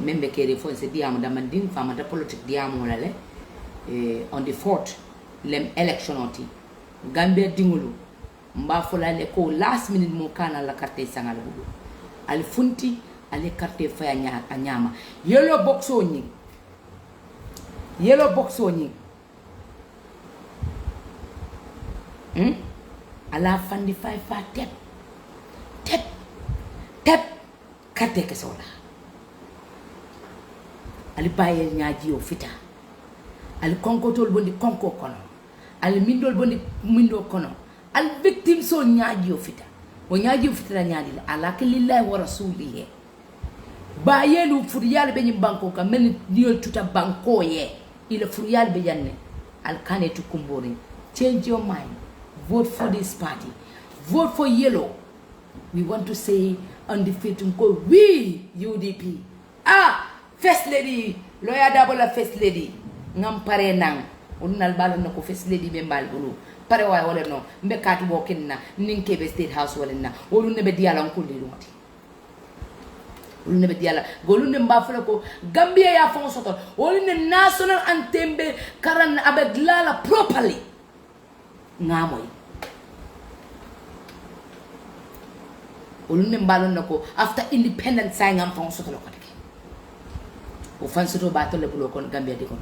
membe kere fonsi diamu damandin famata politique diamu lale on the 4th lem election oti Gambia dingulu mba fulale ko last minute mo kana la carte sangala budu al funti ale carte faya nyama yellow box oni ala fandi fay fa tep carte ke sola ali baye nyaaji o fita ali konkotol bondi konko kono ali mindol bondi mindo kono al victim so nyaaji o fita o nyaaji o fita nyaadi ala ke lillahi wa rasulihi bayelu furiyal be nyim banko ka mel diol tuta banko ye ila furiyal be janne al kanetu kumbori change your mind, vote for this party, vote for yellow. We want to say on the field we UDP first lady lawyer double first lady ngam pare nang unal balo nako first lady be mbal bulu pare way wala no mbe katu bo kenna ninke be state house wala na wolu ne be diala ko li lumati wolu ne be diala golu ne mba fala ko Gambia ya fon soto wolu ne national anthem be karan abe lala properly ngamoy wolu ne mbalon nako after independence say ngam fon soto ko o fansoto batole bulo kon Gambia di kon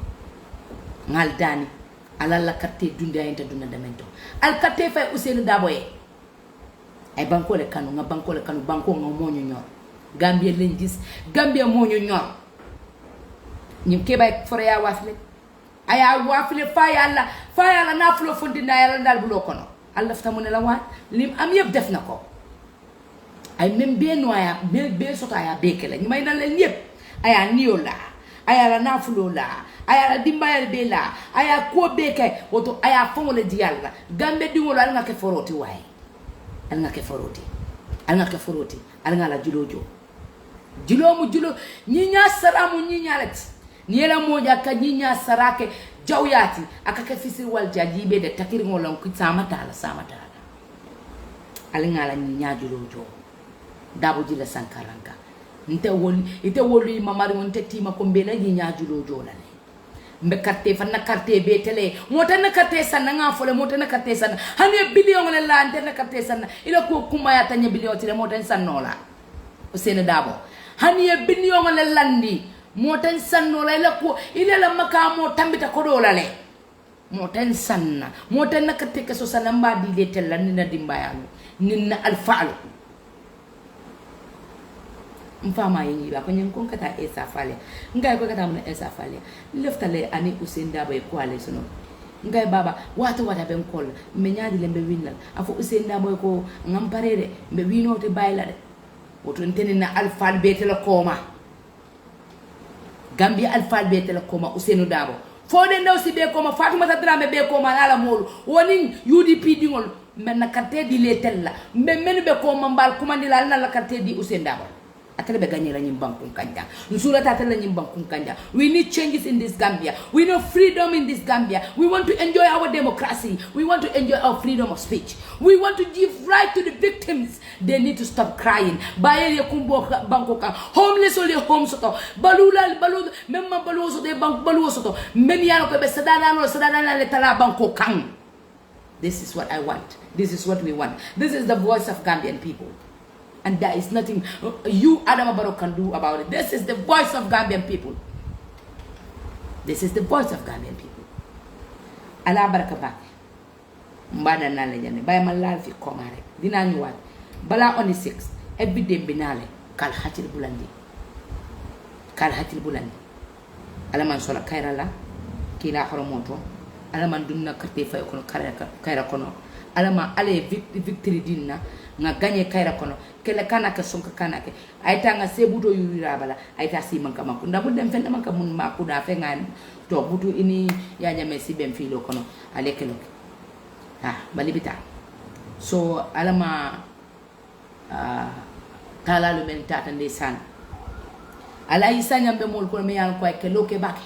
ngal dani ala la carte dunde ayenta dunna damento al carte fay Ousainou Darboe ay banko le kanu nga banko le kanu banko nga moñu ñor Gambia len gis Gambia moñu ñor ñim kebay fore ya wafle aya wafle fa yalla na flo fondi na yalla dal bulo kono Allah ftamu ne la wat lim am yeb def nako ay même be noya be sota ya bekela ñimay dal len yeb aya niola aya la nafulola aya la dimbayal bela aya ko beke woto aya fongole dialla Gambe dingolo al ngake foroti way al ngake foroti al ngala julojo julo nyinya saramu nyinya lati niela moja ka nyinya sarake jawyati akake fisir wal jajibe de takir ngolon ku samata al ngala nyinya julojo dabo jila sankaranga ite woli mamari wonte tima ko mbela nyinya julojo la mbe carte fan na carte be tele mota na carte sanna nga fole mota na carte sanna hane billion la ante na carte sanna ila ko kuma ya tanya billion tele mota sannola Ousainou Darboe hane billion la landi mota sannola ila ko ila la makamo tambita ko do la le mota sanna mota na carte ke so sanna mbadi le tele ni na dimbayalu ninna alfaalu mfama yinyi ba ko nyen kon kata Essa Falia ngay ko kata mun Essa Falia leftale ani Ousainou Darboe ko ale sono ngay baba wata ben kol me nyaadi le be winnal afo Ousainou Darboe ko ngam parede be winote bayla de woto tenina alfal bete la koma Gambia alfal bete la koma Ousainou Darboe fo de ndaw si be koma Fatoumata Dramé be koma ala molu woni UDP dingol men na carte di le tella me men be koma mbal kumandila na la carte di Ousainou Darboe atele be gagner la nyimbankun kanja nsura tatele nyimbankun kanja. We need changes in this Gambia. We need freedom in this Gambia. We want to enjoy our democracy. We want to enjoy our freedom of speech. We want to give right to the victims. They need to stop crying. Baye ye kumbo bankoka homeless ole home soto balula balu memma balu soto bank balu soto mem yalo ko be sadana le tala bankokan. This is what I want. This is what we want. This is the voice of Gambian people. And there is nothing you, Adama Barrow, can do about it. This is the voice of Gambian people. This is the voice of Gambian people. Allah barakabaki. mbada na le jane bay ma laal fi koma rek dina ñu wat bala on 6 every day binale kal hatil bulandi ala man sola kayra la kila horomoto ala man dunna karte fay kono kayra kono ala ma ale victory dinna nga gagner kayra kono kele kanaka sonka kanake ayta nga sebuto yurira bala ayta si man kama kunda bu dem fen man kam mun ma kuda fe ngan to butu ini ya nyame si bem filo kono ale kelo balibita so ala ma tala lu men tata ndesan ala isanya be mol ko me yal ko kelo ke bake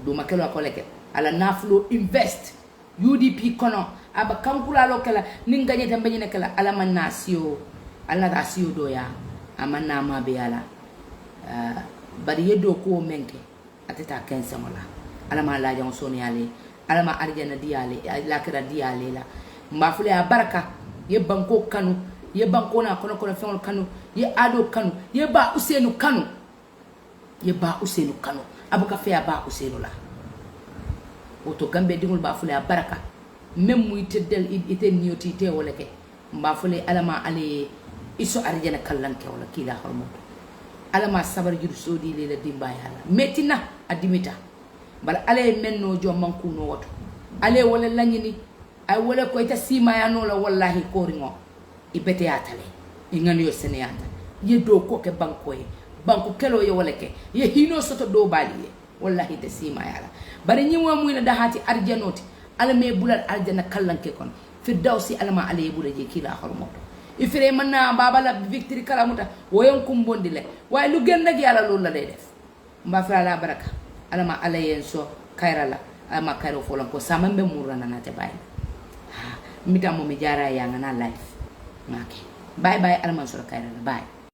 duma kelo ko leke ala naflo invest UDP kono aba kankula lo kala ninga nyeta mbanyina kala ala man nasio ala rasio doya amanna ma be ala bari yedo ko menke ateta kensa mola ala ma la jang soni ale ala ma arjana diale la kira diale la mbafule ya baraka ye banko kanu ye banko na kono fengol kanu ye ado kanu ye ba usenu kanu abuka fe ba usenu la oto gambe dingul bafule ya baraka même muy teddel ite nioti te wala ke mbafule alama ale iso arjana kallanke wala kila hormo alama sabar jur sodi le la dimba yalla metina adimita bal ale menno jo manku no woto ale wala lañini ay wala ko ita sima ya no la wallahi ko ringo ibete atale ingani yo seneyata yedo ko ke banko kelo yo wala ke ye hino soto do bali wallahi te sima yalla bari nyimo muy na dahati arjanoti ala me bulal aljana kallanke kon firdausi alama ale bulaje kila hormo ifire manna babala victory kala muta woyon kumbondi le way lu gen nak yalla lolou la lay def mba fa la baraka alama alayen so kayrala alama kayro folon ko samambe murana na te bay mita mo mi jara ya ngana life ngake bye bye alama so kayrala bye